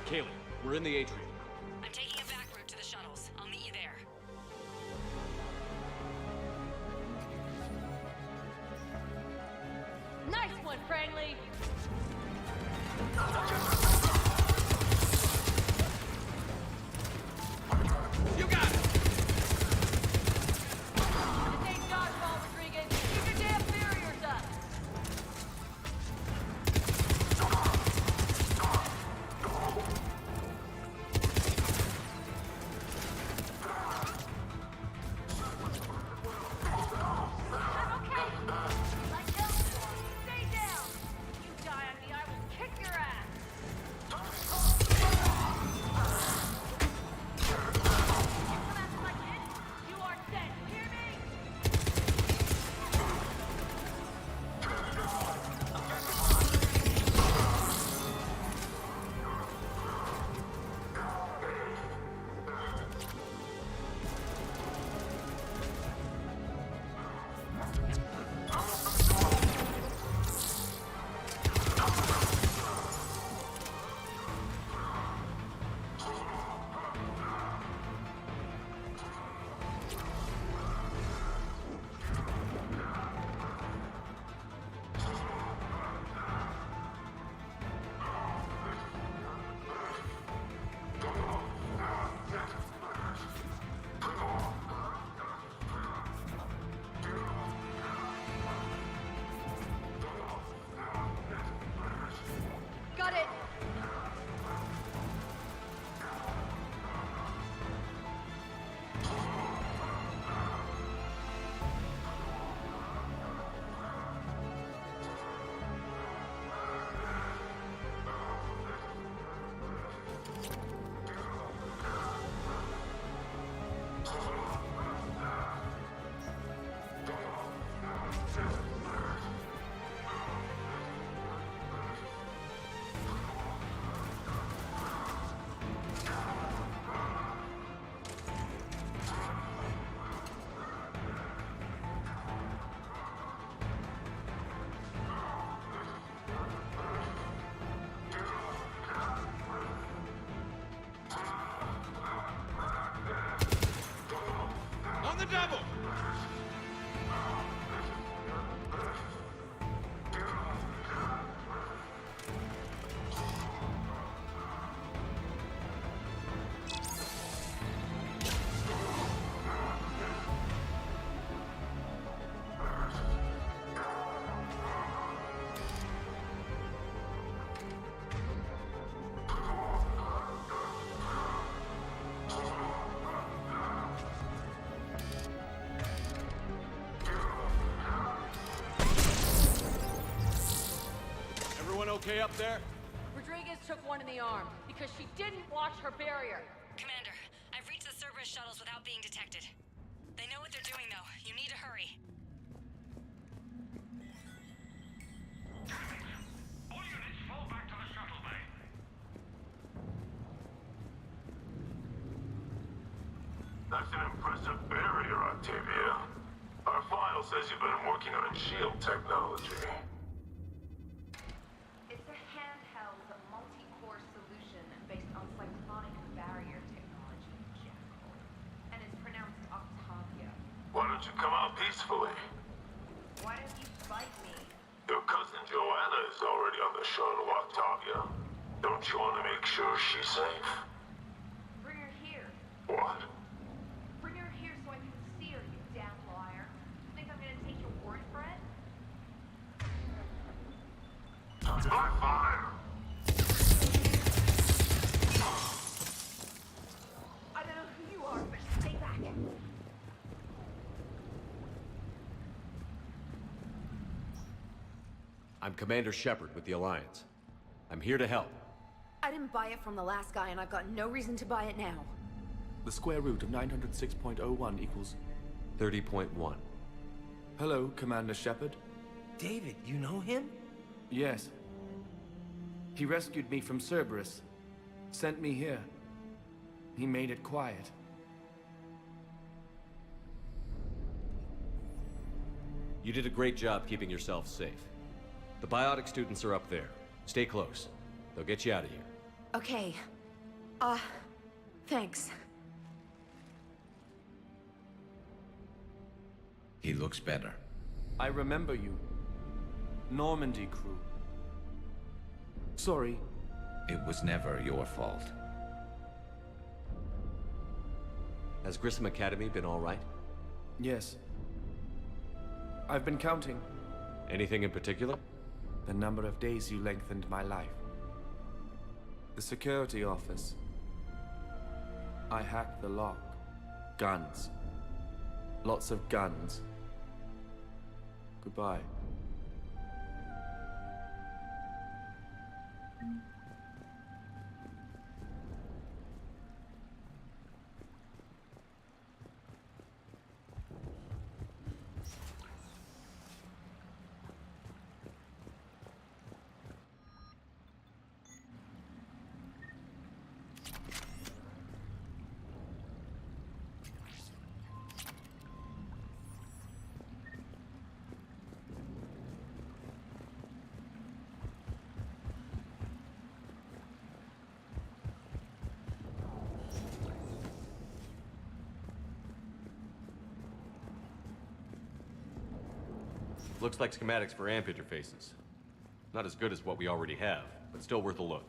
Kaylee, we're in the atrium. I'm taking a back route to the shuttles. I'll meet you there. Nice one, Franklin! You got it! This ain't dodgeball, Rodriguez. Keep your damn barriers up! Got it! On the double! Everyone okay up there? Rodriguez took one in the arm because she didn't watch her barrier. Commander, I've reached the Cerberus shuttles without being detected. They know what they're doing, though. You need to hurry. All units fall back to the shuttle bay. That's an impressive barrier, Octavia. Our file says you've been working on shield technology. It's a handheld, multi-core solution based on cyclonic barrier technology, Jackal. And it's pronounced Octavia. Why don't you come out peacefully? Why don't you fight me? Your cousin Joanna is already on the shuttle, Octavia. Don't you want to make sure she's safe? Bring her here. What? Bring her here so I can see her, you damn liar. Think I'm gonna take your word for it? By fire! I don't know who you are, but stay back. I'm Commander Shepard with the Alliance. I'm here to help. I didn't buy it from the last guy, and I've got no reason to buy it now. The square root of 906.01 equals... 30.1. Hello, Commander Shepard. David, you know him? Yes. He rescued me from Cerberus. Sent me here. He made it quiet. You did a great job keeping yourself safe. The biotic students are up there. Stay close. They'll get you out of here. Okay, Thanks. He looks better. I remember you. Normandy crew. Sorry. It was never your fault. Has Grissom Academy been all right? Yes. I've been counting. Anything in particular? The number of days you lengthened my life. The security office. I hacked the lock. Guns. Lots of guns. Goodbye. Looks like schematics for AMP interfaces. Not as good as what we already have, but still worth a look.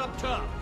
up top.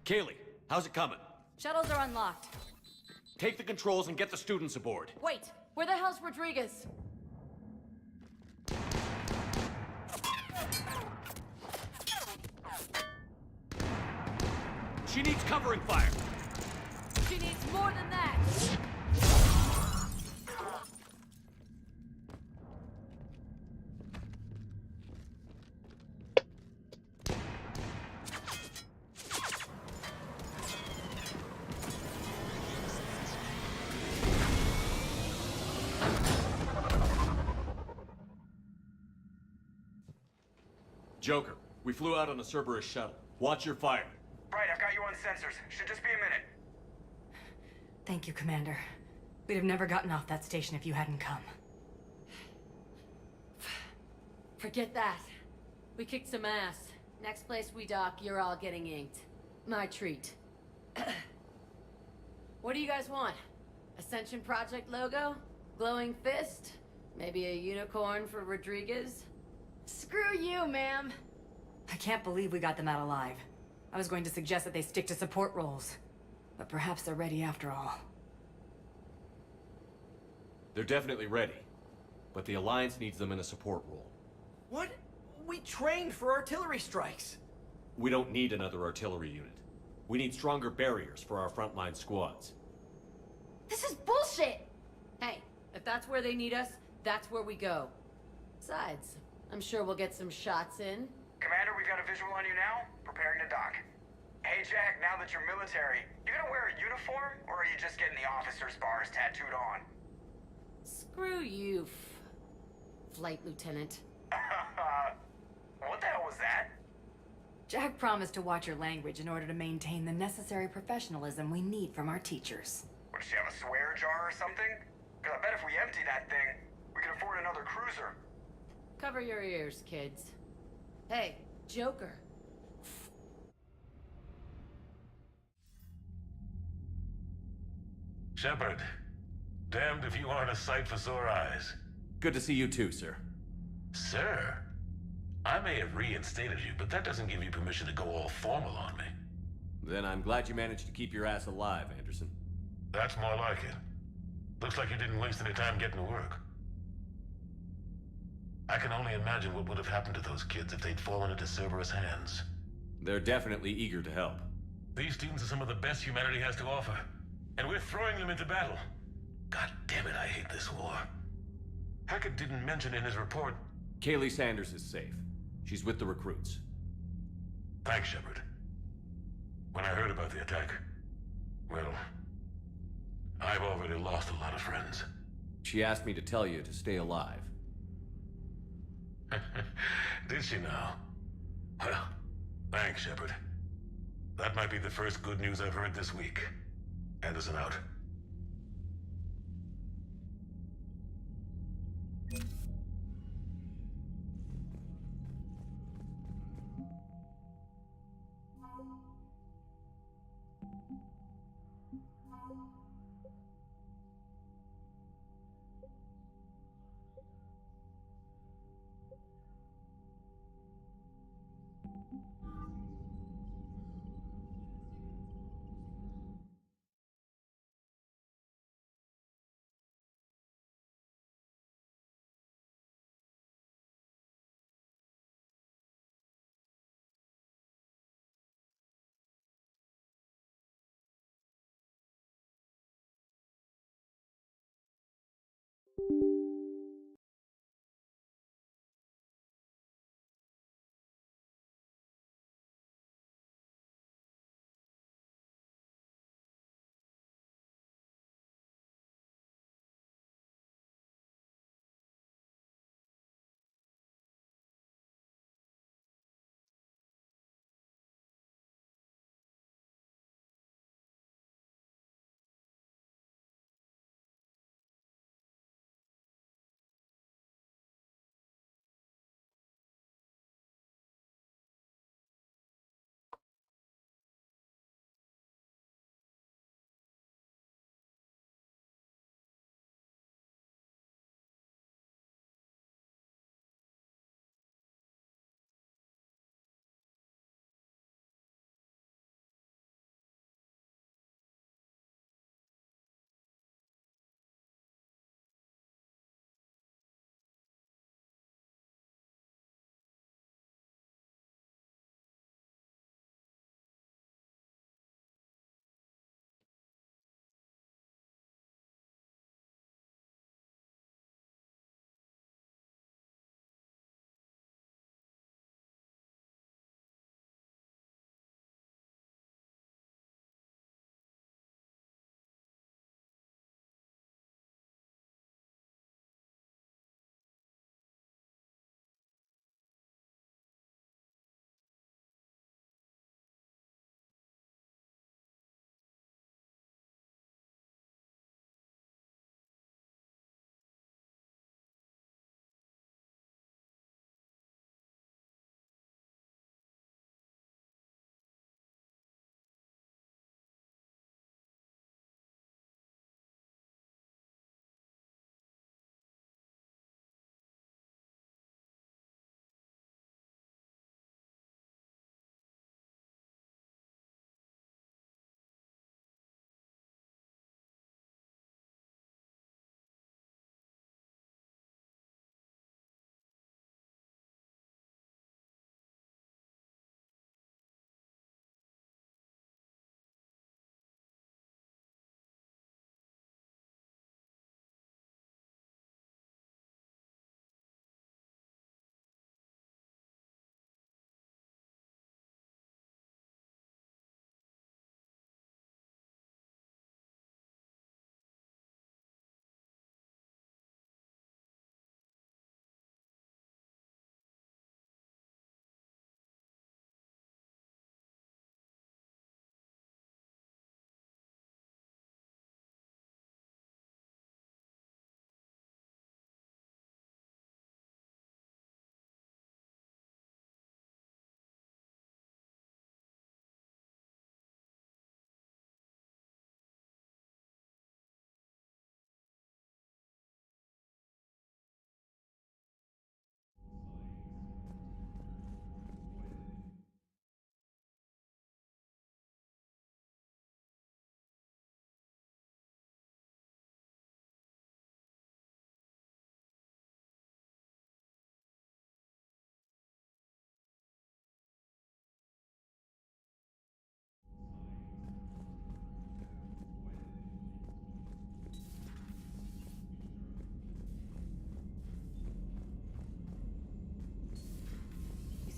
Kaylee, how's it coming? Shuttles are unlocked. Take the controls and get the students aboard. Wait, where the hell's Rodriguez? She needs covering fire. She needs more than that! Joker, we flew out on a Cerberus shuttle. Watch your fire. Right, I've got you on sensors. Should just be a minute. Thank you, Commander. We'd have never gotten off that station if you hadn't come. Forget that. We kicked some ass. Next place we dock, you're all getting inked. My treat. What do you guys want? Ascension Project logo? Glowing fist? Maybe a unicorn for Rodriguez? Screw you, ma'am! I can't believe we got them out alive. I was going to suggest that they stick to support roles. But perhaps they're ready after all. They're definitely ready. But the Alliance needs them in a support role. What? We trained for artillery strikes. We don't need another artillery unit. We need stronger barriers for our frontline squads. This is bullshit! Hey, if that's where they need us, that's where we go. Besides, I'm sure we'll get some shots in. Commander, we've got a visual on you now. Preparing to dock. Hey, Jack, now that you're military, you gonna wear a uniform, or are you just getting the officer's bars tattooed on? Screw you, Flight Lieutenant. What the hell was that? Jack promised to watch your language in order to maintain the necessary professionalism we need from our teachers. What, does she have a swear jar or something? Because I bet if we empty that thing, we can afford another cruiser. Cover your ears, kids. Hey, Joker. Shepard, damned if you aren't a sight for sore eyes. Good to see you too, sir. Sir? I may have reinstated you, but that doesn't give you permission to go all formal on me. Then I'm glad you managed to keep your ass alive, Anderson. That's more like it. Looks like you didn't waste any time getting to work. I can only imagine what would have happened to those kids if they'd fallen into Cerberus' hands. They're definitely eager to help. These students are some of the best humanity has to offer, and we're throwing them into battle. God damn it, I hate this war. Hackett didn't mention in his report... Kaylee Sanders is safe. She's with the recruits. Thanks, Shepard. When I heard about the attack, well, I've already lost a lot of friends. She asked me to tell you to stay alive. Did she now? Well, thanks, Shepard. That might be the first good news I've heard this week. Anderson out.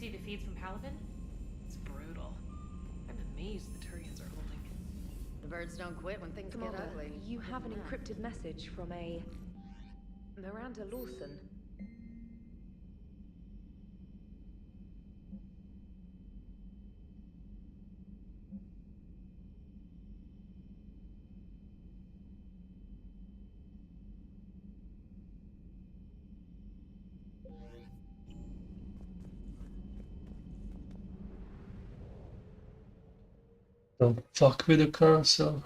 see the feeds from Paladin? It's brutal. I'm amazed the Turians are holding. The birds don't quit when things Commander, get ugly. you have an encrypted message from a Miranda Lawson. Don't fuck with the council.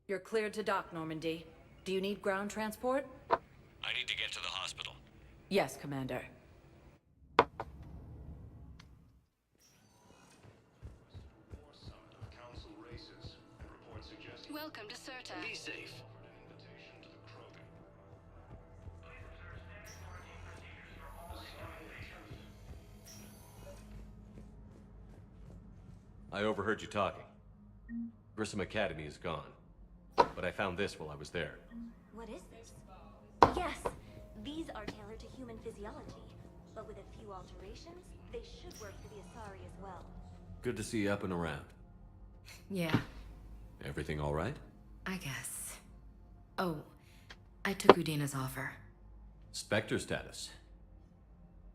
You're cleared to dock, Normandy. Do you need ground transport? I need to get to the hospital. Yes, Commander. Welcome to Serta. Be safe. I overheard you talking. Grissom Academy is gone. But I found this while I was there. What is this? Yes, these are tailored to human physiology, but with a few alterations, they should work for the Asari as well. Good to see you up and around. Yeah, Everything all right? I guess. Oh, I took Udina's offer. Spectre status.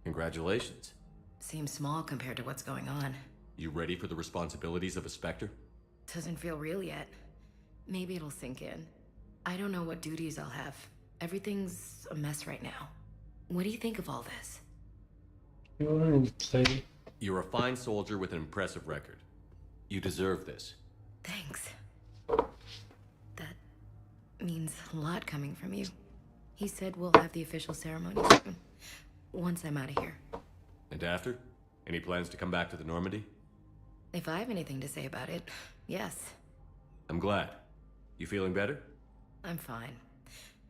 Congratulations. Seems small compared to what's going on. You ready for the responsibilities of a Spectre? Doesn't feel real yet. Maybe it'll sink in. I don't know what duties I'll have. Everything's a mess right now. What do you think of all this? You already played. You're a fine soldier with an impressive record. You deserve this. Thanks. That means a lot coming from you. He said we'll have the official ceremony soon. Once I'm out of here. And after? Any plans to come back to the Normandy? If I have anything to say about it, yes. I'm glad. You feeling better? I'm fine.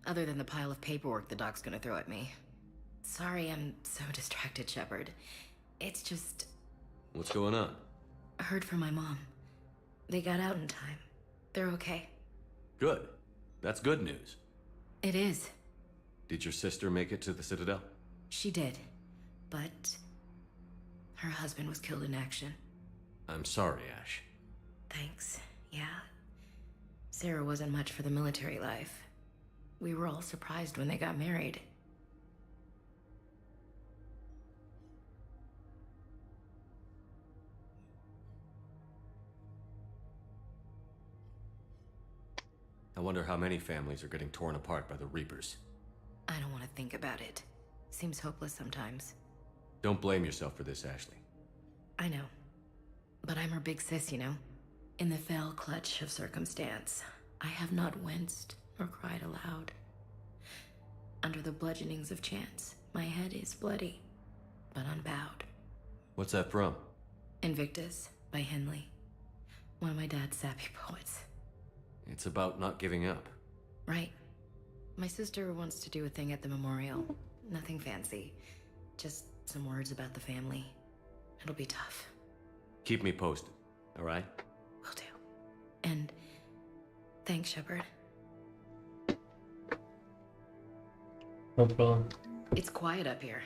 Other than the pile of paperwork the doc's gonna throw at me. Sorry I'm so distracted, Shepard. It's just... What's going on? I heard from my mom. They got out in time. They're okay. Good. That's good news. It is. Did your sister make it to the Citadel? She did. But... her husband was killed in action. I'm sorry, Ash. Thanks. Yeah. Sarah wasn't much for the military life. We were all surprised when they got married. I wonder how many families are getting torn apart by the Reapers. I don't want to think about it. Seems hopeless sometimes. Don't blame yourself for this, Ashley. I know. But I'm her big sis, you know? In the fell clutch of circumstance, I have not winced or cried aloud. Under the bludgeonings of chance, my head is bloody, but unbowed. What's that from? Invictus by Henley. One of my dad's sappy poets. It's about not giving up. Right. My sister wants to do a thing at the memorial. Nothing fancy. Just some words about the family. It'll be tough. Keep me posted, all right? Will do. And thanks, Shepard. No problem. It's quiet up here.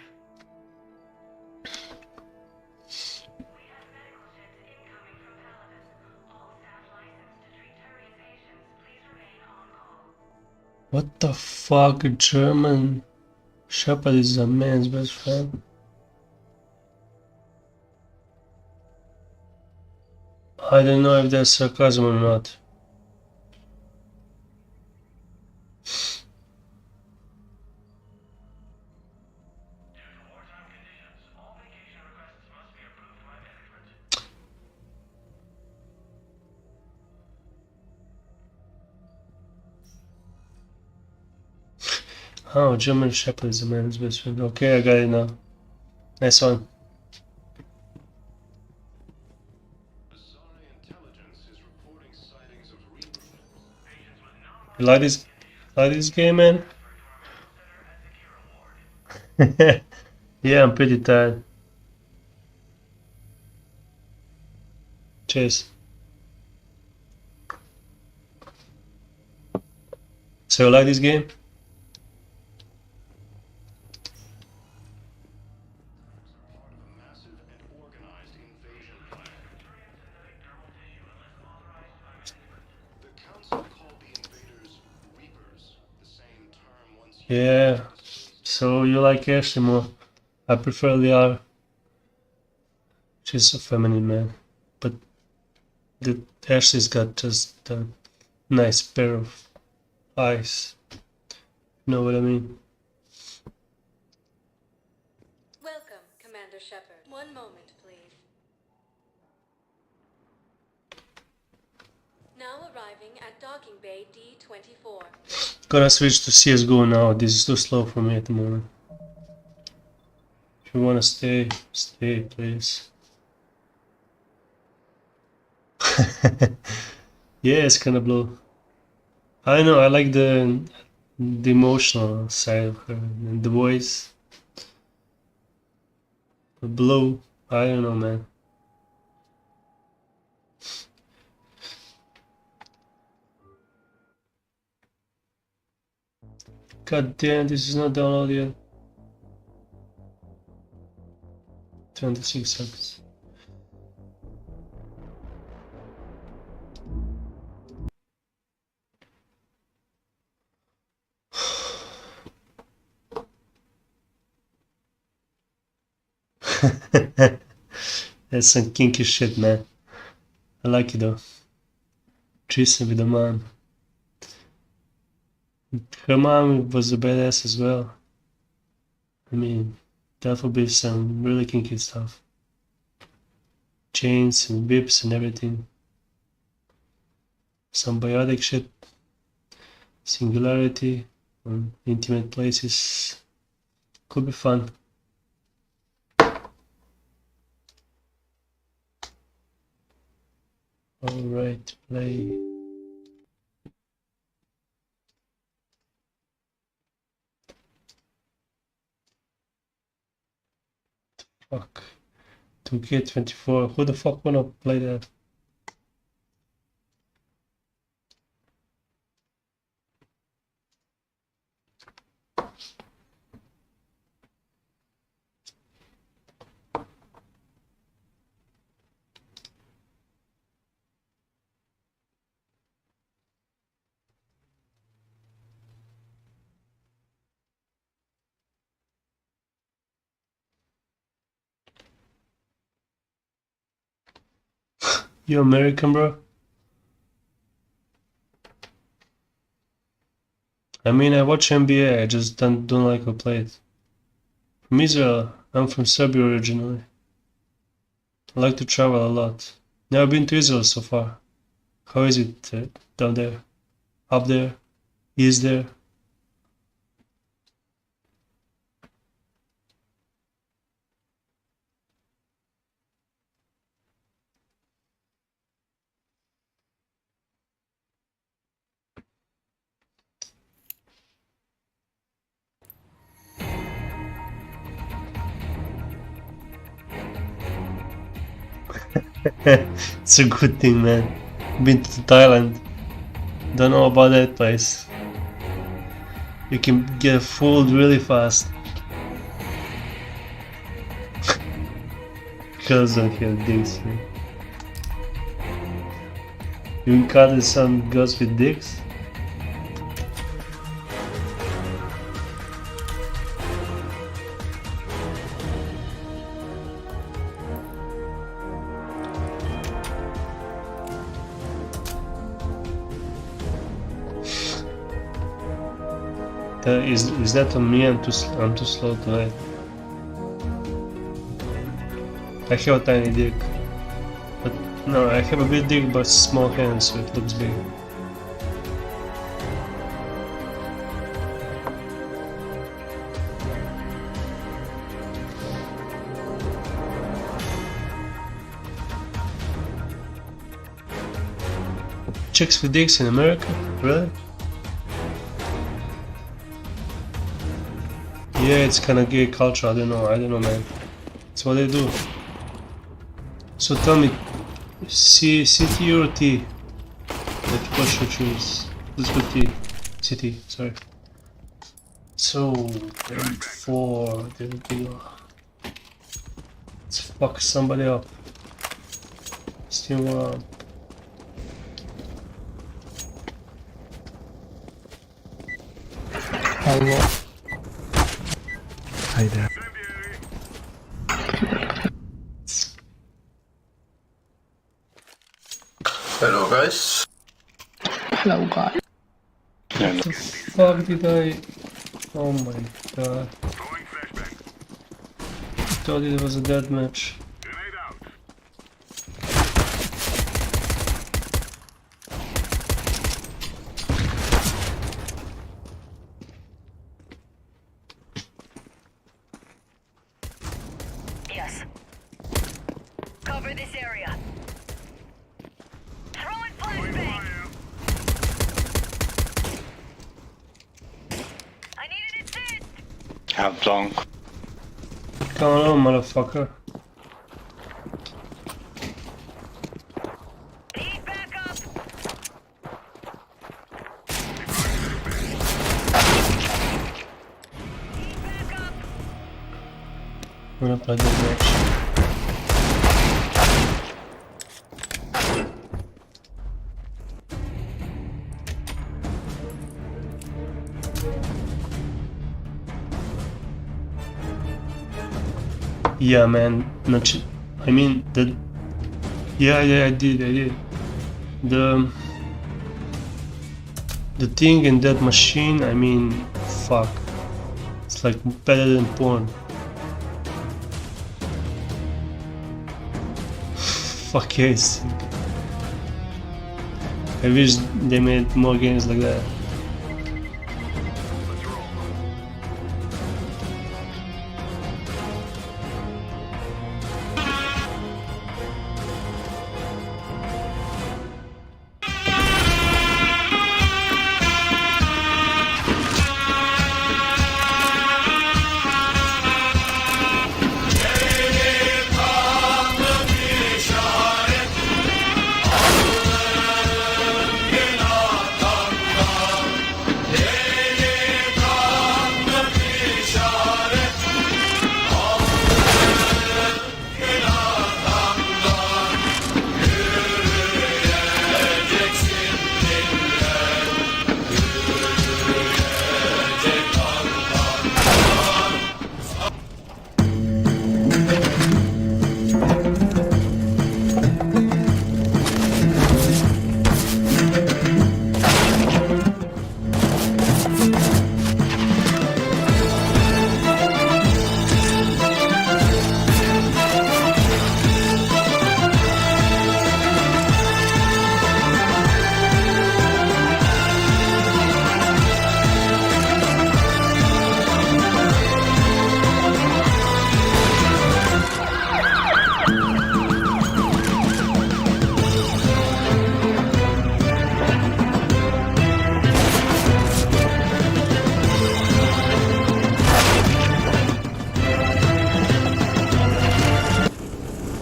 What the fuck, German? Shepard is a man's best friend. I don't know if that's sarcasm or not. Oh, German Shepherd is a man's best friend. Okay, I got it now. Nice one. You like this game, man? Yeah, I'm pretty tired. Cheers. So you like this game? Yeah. So you like Ashley more? I prefer Liara. She's a feminine man, but the Ashley's got just a nice pair of eyes. You know what I mean? Welcome, Commander Shepard. One moment, please. Now arriving at docking bay D-24. Gonna switch to CSGO now. This is too slow for me at the moment. If you wanna stay, stay, please. Yeah, it's kinda blue. I know, I like the emotional side of her and the voice. The blue, I don't know, man. God damn, this is not downloaded yet. 26 seconds. That's some kinky shit, man. I like it though. Tristan with the mom. Her mom was a badass as well. I mean, that would be some really kinky stuff. Chains and whips and everything. Some biotic shit. Singularity on intimate places. Could be fun. Alright, play. Fuck. 2K24. Who the fuck wanna play that? You American, bro? I mean, I watch NBA, I just don't like to play it. From Israel, I'm from Serbia originally. I like to travel a lot. Never been to Israel so far. How is it down there? Up there? Is there? It's a good thing, man. Been to Thailand. Don't know about that place. You can get fooled really fast. Girls don't have dicks, man. You encountered some girls with dicks? Is that on me? I'm too slow tonight. I have a tiny dick. But no, I have a big dick but small hands, so it looks big. Chicks with dicks in America? Really? Yeah, it's kind of gay culture. I don't know, man. It's what they do. So tell me, CT or T? What should choose? Let's go T. CT, sorry. So, 4, there we go. Let's fuck somebody up. Steam up. Hello. Hi there. Hello guys. Hello guys. What the fuck did I... Oh my god. Thought it was a dead match. Yes. Cover this area. Throwing flashbang. I need an assist. How long? Come on, motherfucker. Need backup. We're gonna play this match. Yeah, man. I mean the. Yeah, I did. The thing in that machine. I mean, fuck. It's like better than porn. Fuck yes. I wish they made more games like that.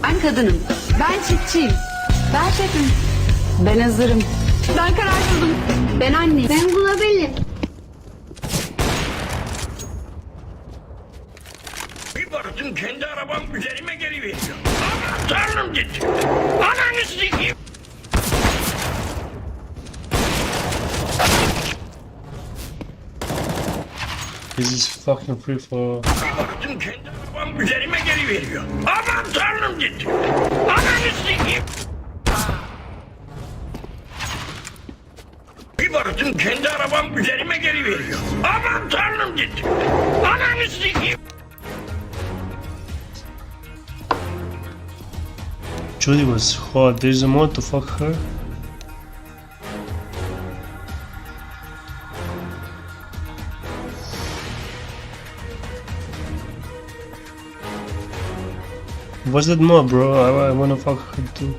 Ben kadınım. Ben çiftçiyim. Ben şefim. Ben hazırım. Ben kararsızım. Ben anneyim. Ben globalim. Bir baktım kendi arabam üzerime geliveriyor. Aman tanrım dedi. Ananı sikeyim. This is fucking free for. Bir baktım kendi arabam üzerime geliveriyor. Aman tanrım dedi. Ananı sikeyim. Bir baktım kendi arabam üzerime geliveriyor. Aman tanrım dedi. Ananı sikeyim. Judy was hot. There's a mod to fuck her. What's that mod, bro? I wanna fuck her too.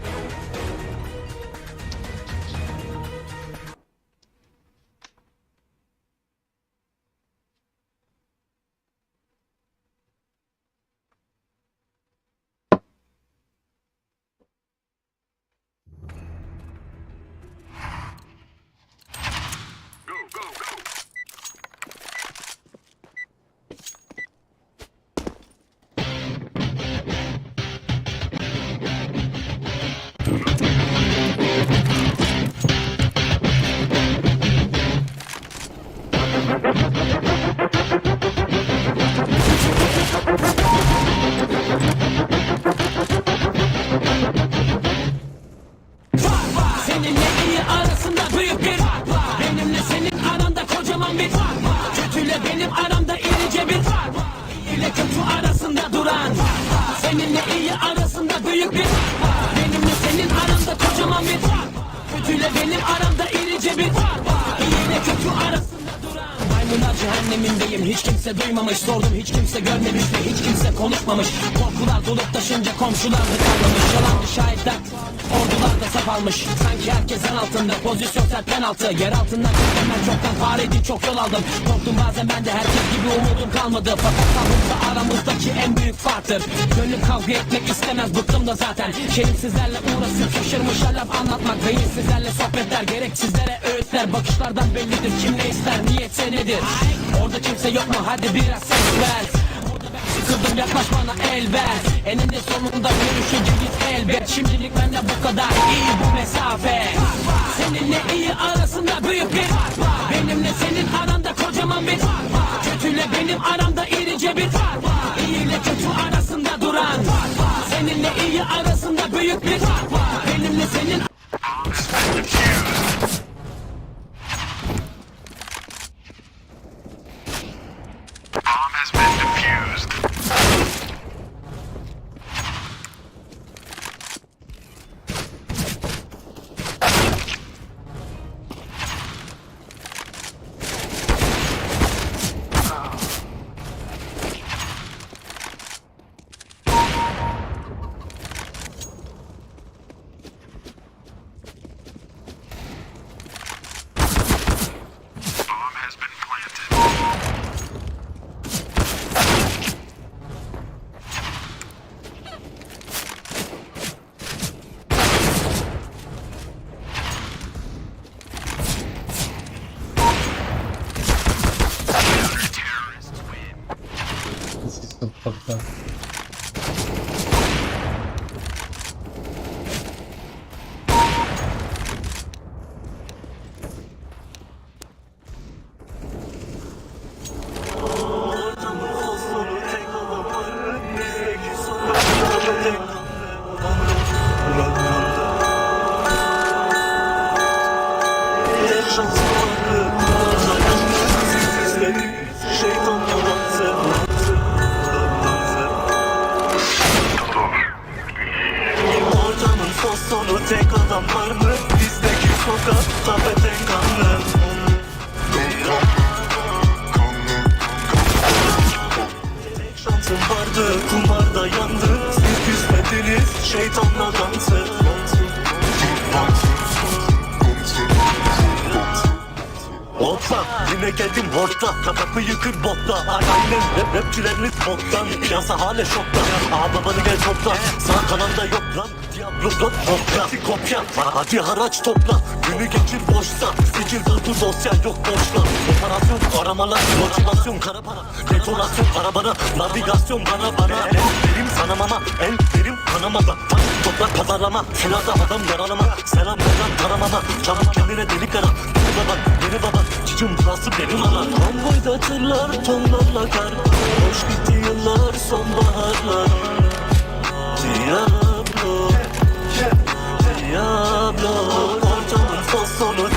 içindeyim, hiç kimse duymamış. Sordum, hiç kimse görmemiş ve hiç kimse konuşmamış. Korkular dolup taşınca komşular da kallamış. Yalanlı şahitler ordular da saf almış. Sanki herkesin altında pozisyon sert penaltı. Yer altından çıktım ben çoktan, fareydim çok yol aldım. Korktum bazen ben de, herkes gibi umudum kalmadı. Fakat sahımsa aramızdaki en büyük farktır. Gönlüm kavga etmek istemez, bıktım da zaten. Şerefsizlerle uğraşıp şaşırmış laf anlatmak. Beyinsizlerle sohbetler, gereksizlere öğütler. Bakışlardan bellidir kim ne ister, niyetse nedir. Orada kimse yok mu, hadi biraz ses ver. Burada ben sıkıldım, yaklaş bana el ver. Eninde sonunda görüşeceğiz elbet. Şimdilik bende bu kadar, iyi bu mesafe. Seninle iyi arasında büyük bir fark var. Benimle senin aranda kocaman bir fark var. Kötüyle benim aramda irice bir fark var. İyi ile kötü arasında duran fark var. Seninle iyi arasında büyük bir fark var. Benimle senin Bomb has been defused. Bomb has been planted. This is so fucked up. Ortamın son sonu tek adam var mı? Bizdeki sokakta beden kanlı. Tek şansım vardı, kumarda yandı. Siz küsmediniz, şeytanla dansı. Hopla, yine geldim hortla. Kapı yıkır botla. Aynen rapçileriniz bottan. Piyasa hala şokta. Aha babanı gel topla. Sağ kanalda yok lan. Diablo dot kopya. Kopya. Hadi haraç topla. Günü geçir boşsa. Sicil buldu dosya yok boşla. Operasyon aramalar. Motivasyon kara para. Detonasyon arabana. Navigasyon bana. El verim sana mama. El verim kanamada. Taş toprak pazarlama. Silahda adam yaralama. Selam veren taramama. Çabuk kendine delik ara. Beni baba, cicim burası benim alan. Konvoyda tırlar, tonlarla kar. Hoş gitti yıllar, sonbaharlar. Diablo, Diablo. Ortamın son sonu.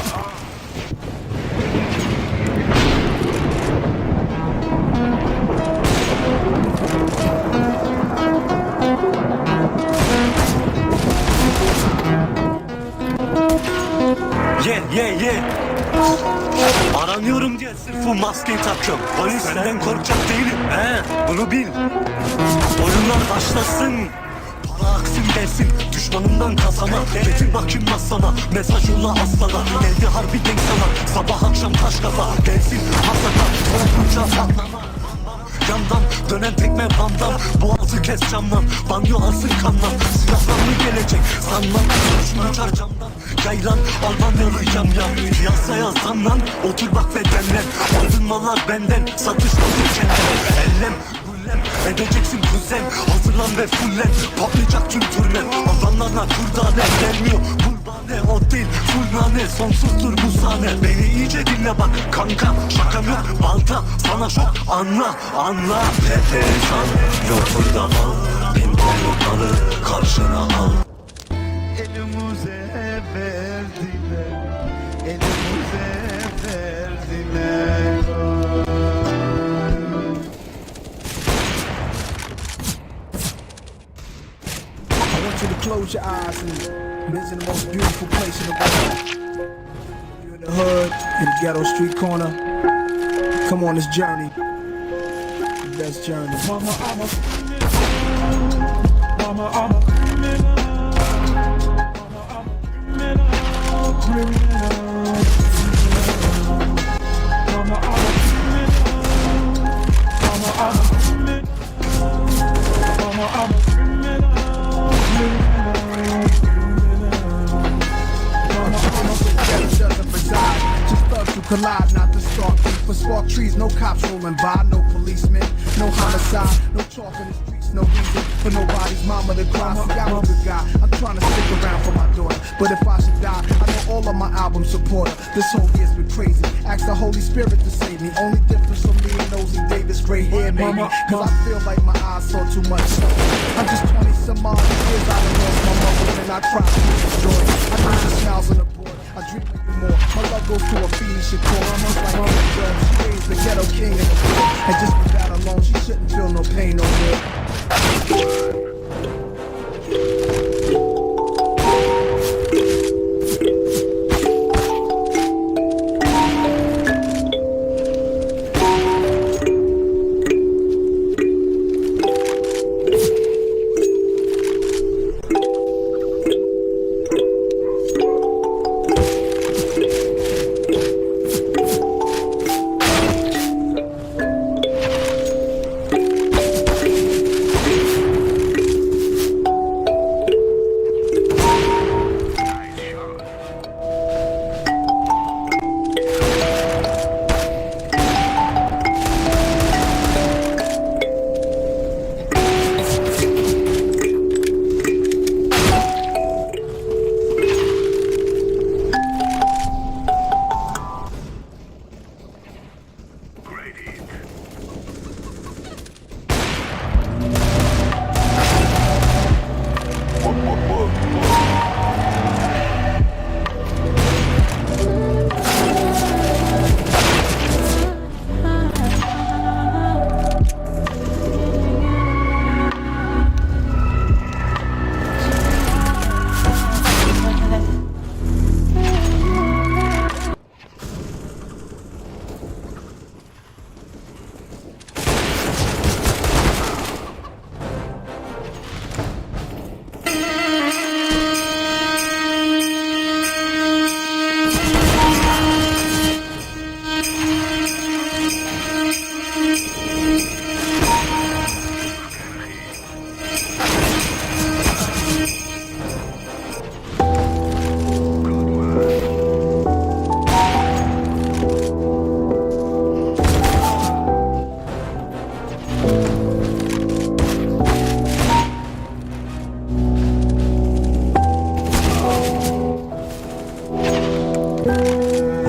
Yeah. Aranıyorum diye sırf bu maskeyi takıyorum. Polis senden korkacak değilim. Bunu bil. Oyunlar başlasın. Para aksın gelsin. Düşmanımdan kasama. Getir bakayım masana. Mesaj yolla aslana. Geldi harbi denk sana. Sabah akşam taş kafa. Gelsin hasata. Korkunca patlama. Yandan dönen tekme bandan. Boğazı kes camdan. Banyo alsın kandan. Silahlarını gelecek sanmam. Kurşun uçar camdan. Yaylan Almanyalı yamyam. Piyasaya zamlan. Otur bak ve demlen. Aldın mallar benden. Satış alır kendine. Ellem gullem edeceksin kuzen. Hazırlan ve fullen. Patlayacak tüm turnen. Adamlarla kurdane gelmiyor. Kurbane o değil. Fulnane sonsuzdur bu sahne. Beni iyice dinle bak kanka. Şakam yok balta. Sana şok anla. Perişan yok burada al. Bin tonluk malı karşına al. Elimize verdiler. Elimize verdiler. I want you to close your eyes and visit the most beautiful place in the world. You're in the hood, in the ghetto street corner. Come on this journey. best journey. Mama, I'm a criminal. Mama, I'm a criminal. Mama, I'm a criminal. Criminal. Mama, I'm a criminal. Mama, I'm a criminal. Mama, I'm a criminal. Doesn't reside, just thugs who collide, not the stalk. For spark trees, no cops rolling by, no policemen, no homicide, no talk in the streets, no reason for nobody's mama to cry. See, I'm a good guy, I'm trying to stick around for my daughter, but if I should die, I know all of my album supporter. This whole year's been crazy, ask the Holy Spirit to save me. Only difference from me and Nosy Davis, gray hair maybe, cause I feel like my eyes saw too much stuff. I'm just 20 some odd years, I done lost my mother and I cried for joy. I know she smiles on the board, I dream of you more. My love goes to a fiend, she call. I'm just like a judge. She raised the ghetto king in the world. And just for that alone, she shouldn't feel no pain no more.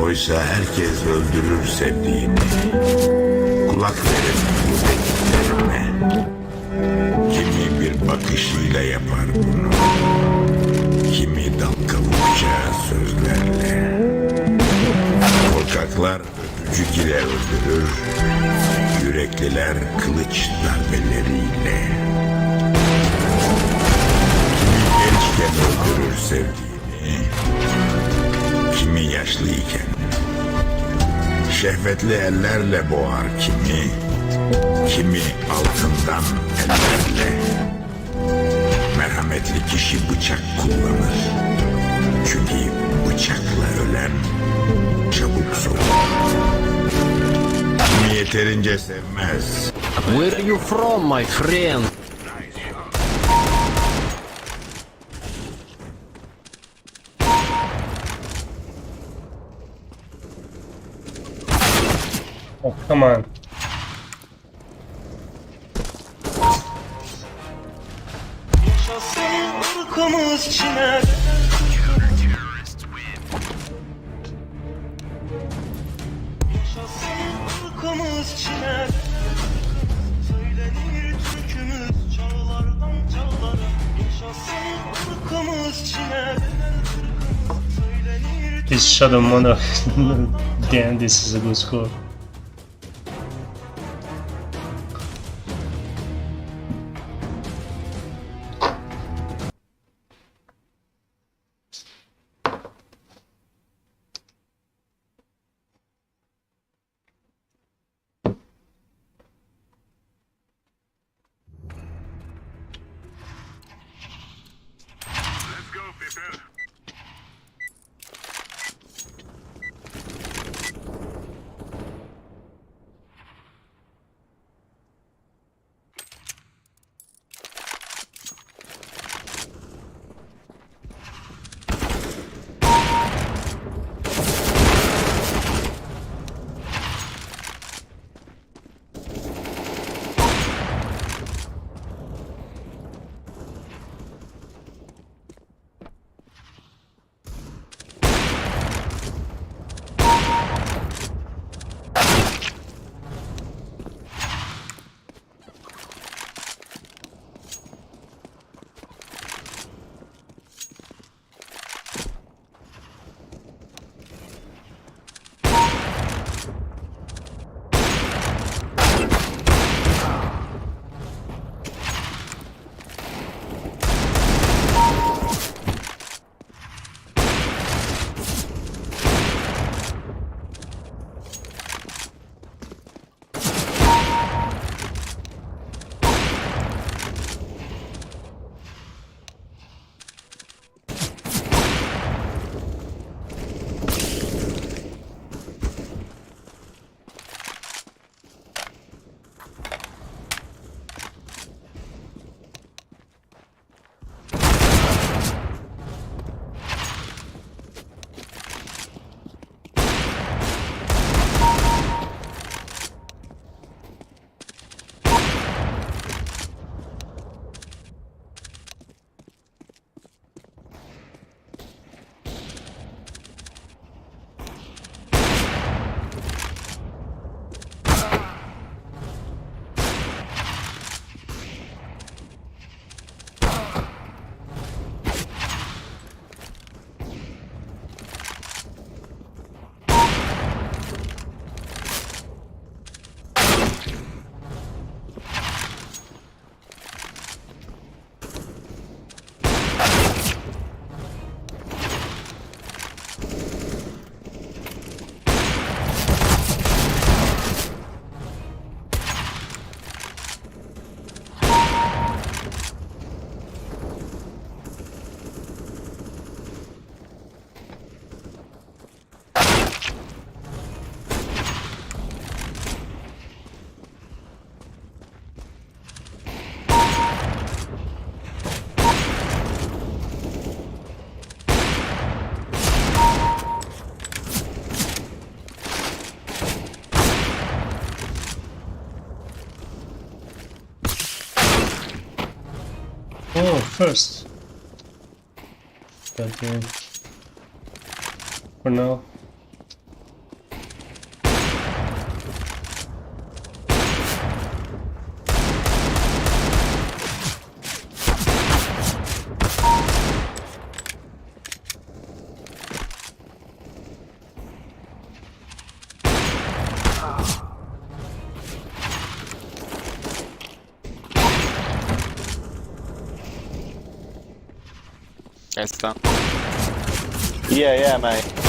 Oysa herkes öldürür sevdiğini. Kulak verin bu dediklerime. Kimi bir bakışıyla yapar bunu. Kimi dal kavukacağı sözlerle. Korkaklar öpücük ile öldürür. Yürekliler kılıç darbeleriyle. Kimi gençken öldürür sevdiğini. Kimi yaşlıyken. Şehvetli ellerle boğar kimi. Kimi altından ellerle. Merhametli kişi bıçak kullanır. Çünkü bıçakla ölen çabuk soğur. Kimi yeterince sevmez. Where are you from, my friend? Oh, come on. Yaşasın ırkımız Çin'e. Yaşasın ırkımız Çin'e. Söylenir türkümüz çağlardan çağlara. Yaşasın ırkımız Çin'e. He's shot him on the... Damn, this is a good score. Oh, first. God damn. For now. It's done. Yeah, mate.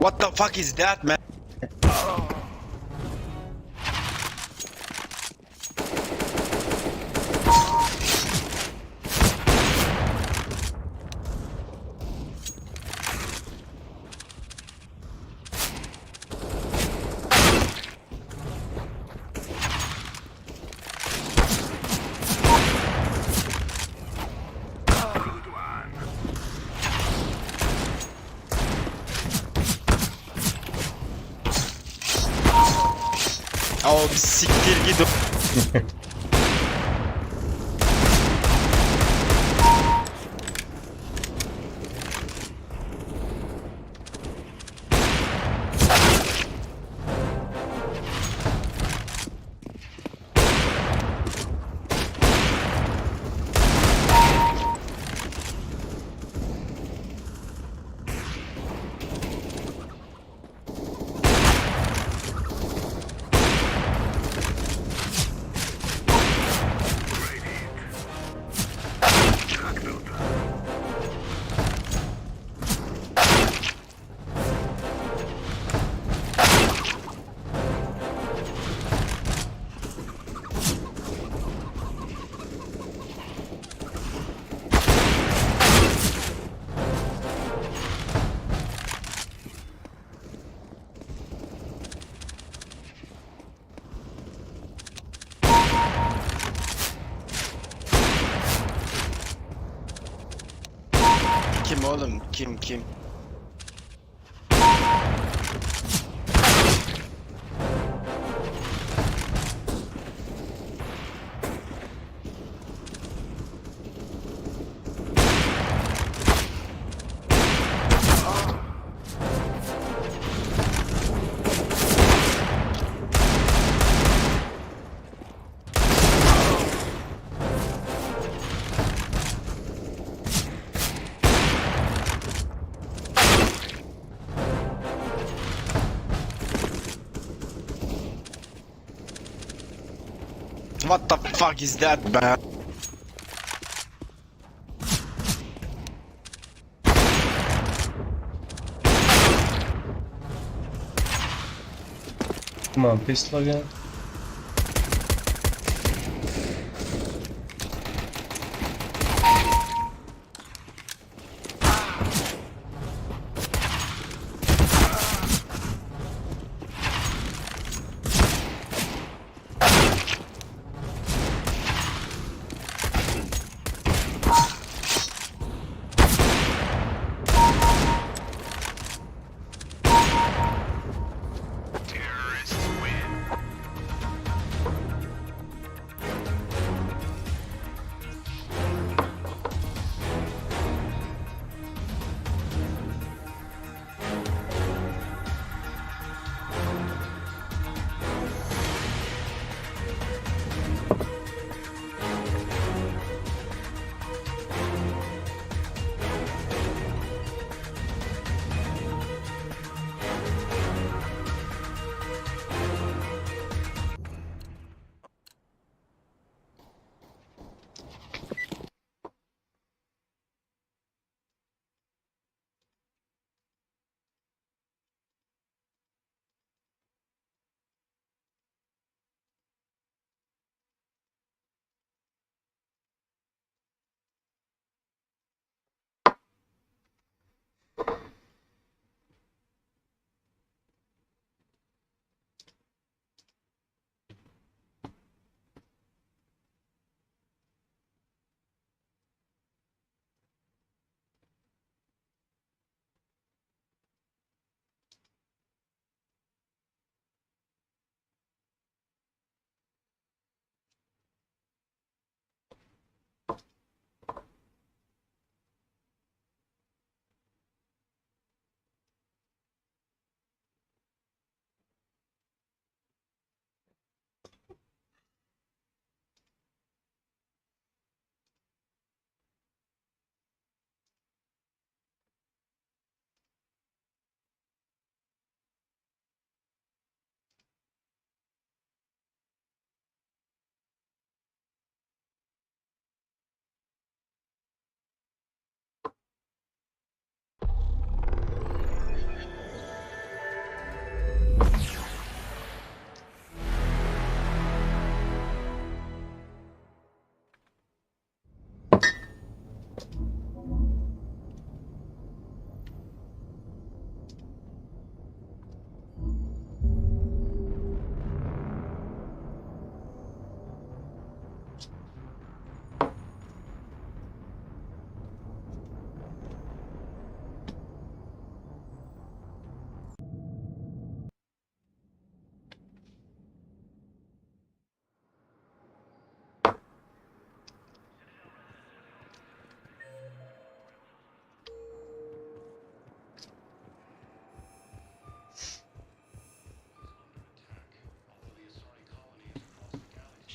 What the fuck is that, man? Abi siktir git. Kim oğlum? Kim? What the fuck is that, man? Come on, pistol again.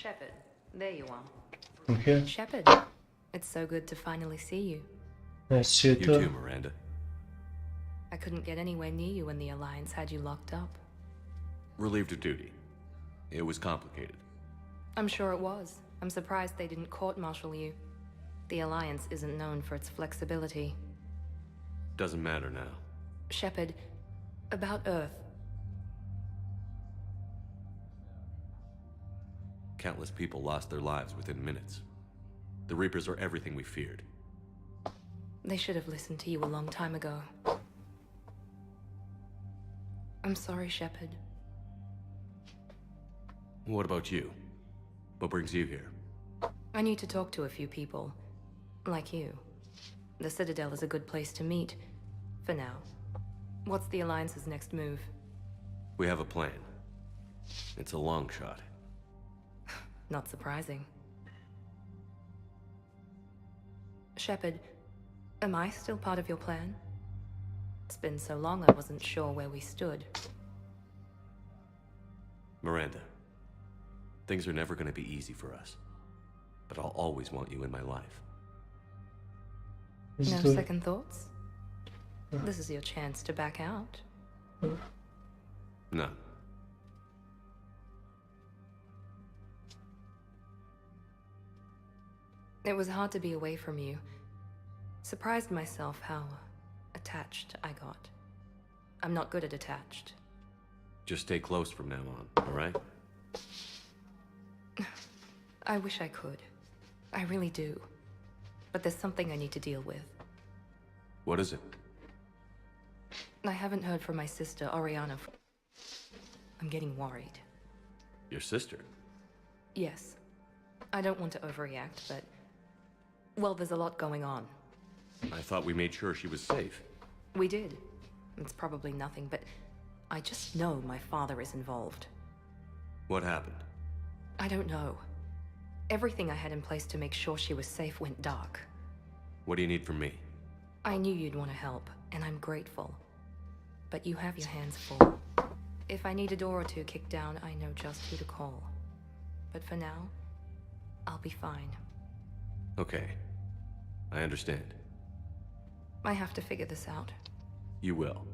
Shepard, there you are. I'm here. Shepard, it's so good to finally see you. Nice to see you You too. too, Miranda. I couldn't get anywhere near you when the Alliance had you locked up. Relieved of duty. It was complicated. I'm sure it was. I'm surprised they didn't court-martial you. The Alliance isn't known for its flexibility. Doesn't matter now. Shepard, about Earth. Countless people lost their lives within minutes. The Reapers are everything we feared. They should have listened to you a long time ago. I'm sorry, Shepard. What about you? What brings you here? I need to talk to a few people. Like you. The Citadel is a good place to meet. For now. What's the Alliance's next move? We have a plan. It's a long shot. Not surprising. Shepard, am I still part of your plan? It's been so long I wasn't sure where we stood. Miranda, things are never going to be easy for us. But I'll always want you in my life. No second thoughts? This is your chance to back out. No. It was hard to be away from you. Surprised myself how attached I got. I'm not good at attached. Just stay close from now on, alright? I wish I could. I really do. But there's something I need to deal with. What is it? I haven't heard from my sister, Oriana. I'm getting worried. Your sister? Yes. I don't want to overreact, but... well, there's a lot going on. I thought we made sure she was safe. We did. It's probably nothing, but... I just know my father is involved. What happened? I don't know. Everything I had in place to make sure she was safe went dark. What do you need from me? I knew you'd want to help, and I'm grateful. But you have your hands full. If I need a door or two kicked down, I know just who to call. But for now, I'll be fine. Okay. I understand. I have to figure this out. You will.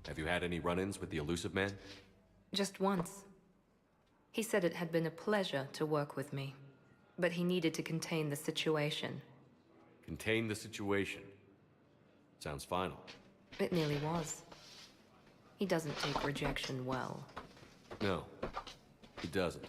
Have you had any run-ins with the Elusive Man? Just once. He said it had been a pleasure to work with me, but he needed to contain the situation. Contain the situation. Sounds final. It nearly was. He doesn't take rejection well. No, he doesn't.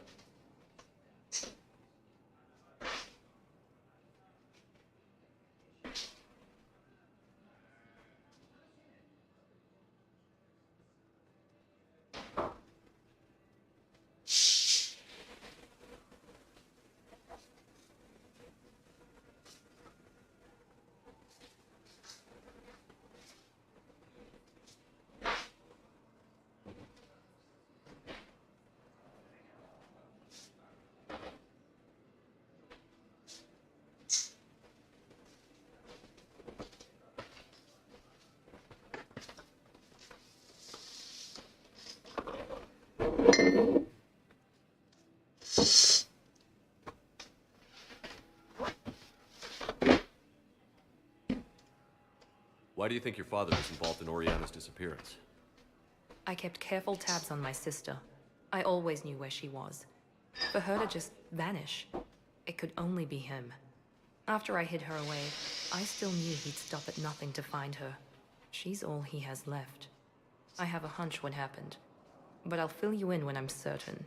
Why do you think your father was involved in Oriana's disappearance? I kept careful tabs on my sister. I always knew where she was. For her to just vanish, it could only be him. After I hid her away, I still knew he'd stop at nothing to find her. She's all he has left. I have a hunch what happened, but I'll fill you in when I'm certain.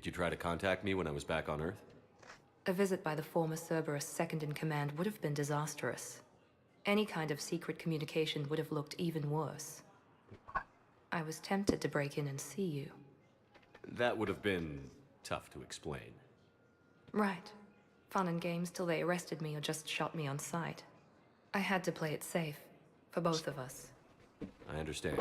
Did you try to contact me when I was back on Earth? A visit by the former Cerberus second-in-command would have been disastrous. Any kind of secret communication would have looked even worse. I was tempted to break in and see you. That would have been tough to explain. Right. Fun and games till they arrested me or just shot me on sight. I had to play it safe, for both of us. I understand.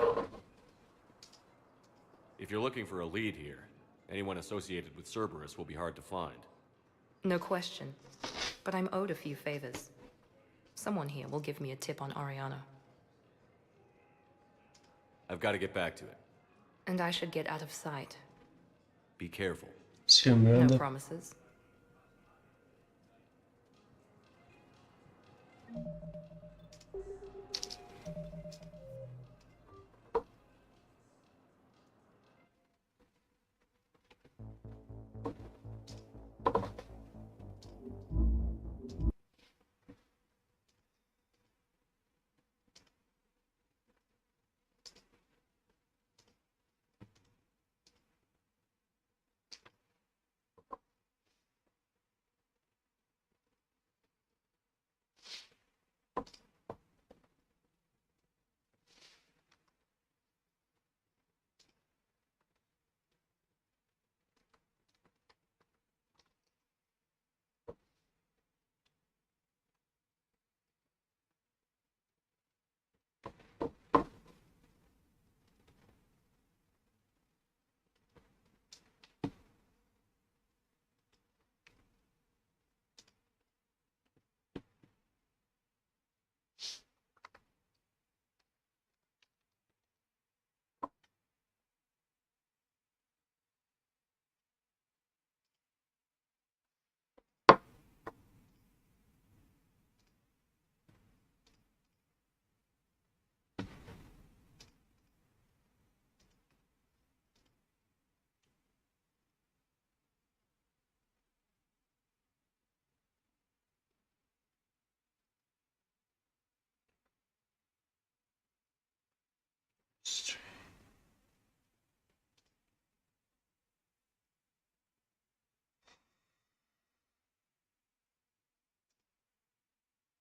If you're looking for a lead here, anyone associated with Cerberus will be hard to find. No question. But I'm owed a few favors. Someone here will give me a tip on Ariana. I've got to get back to it. And I should get out of sight. Be careful. No promises.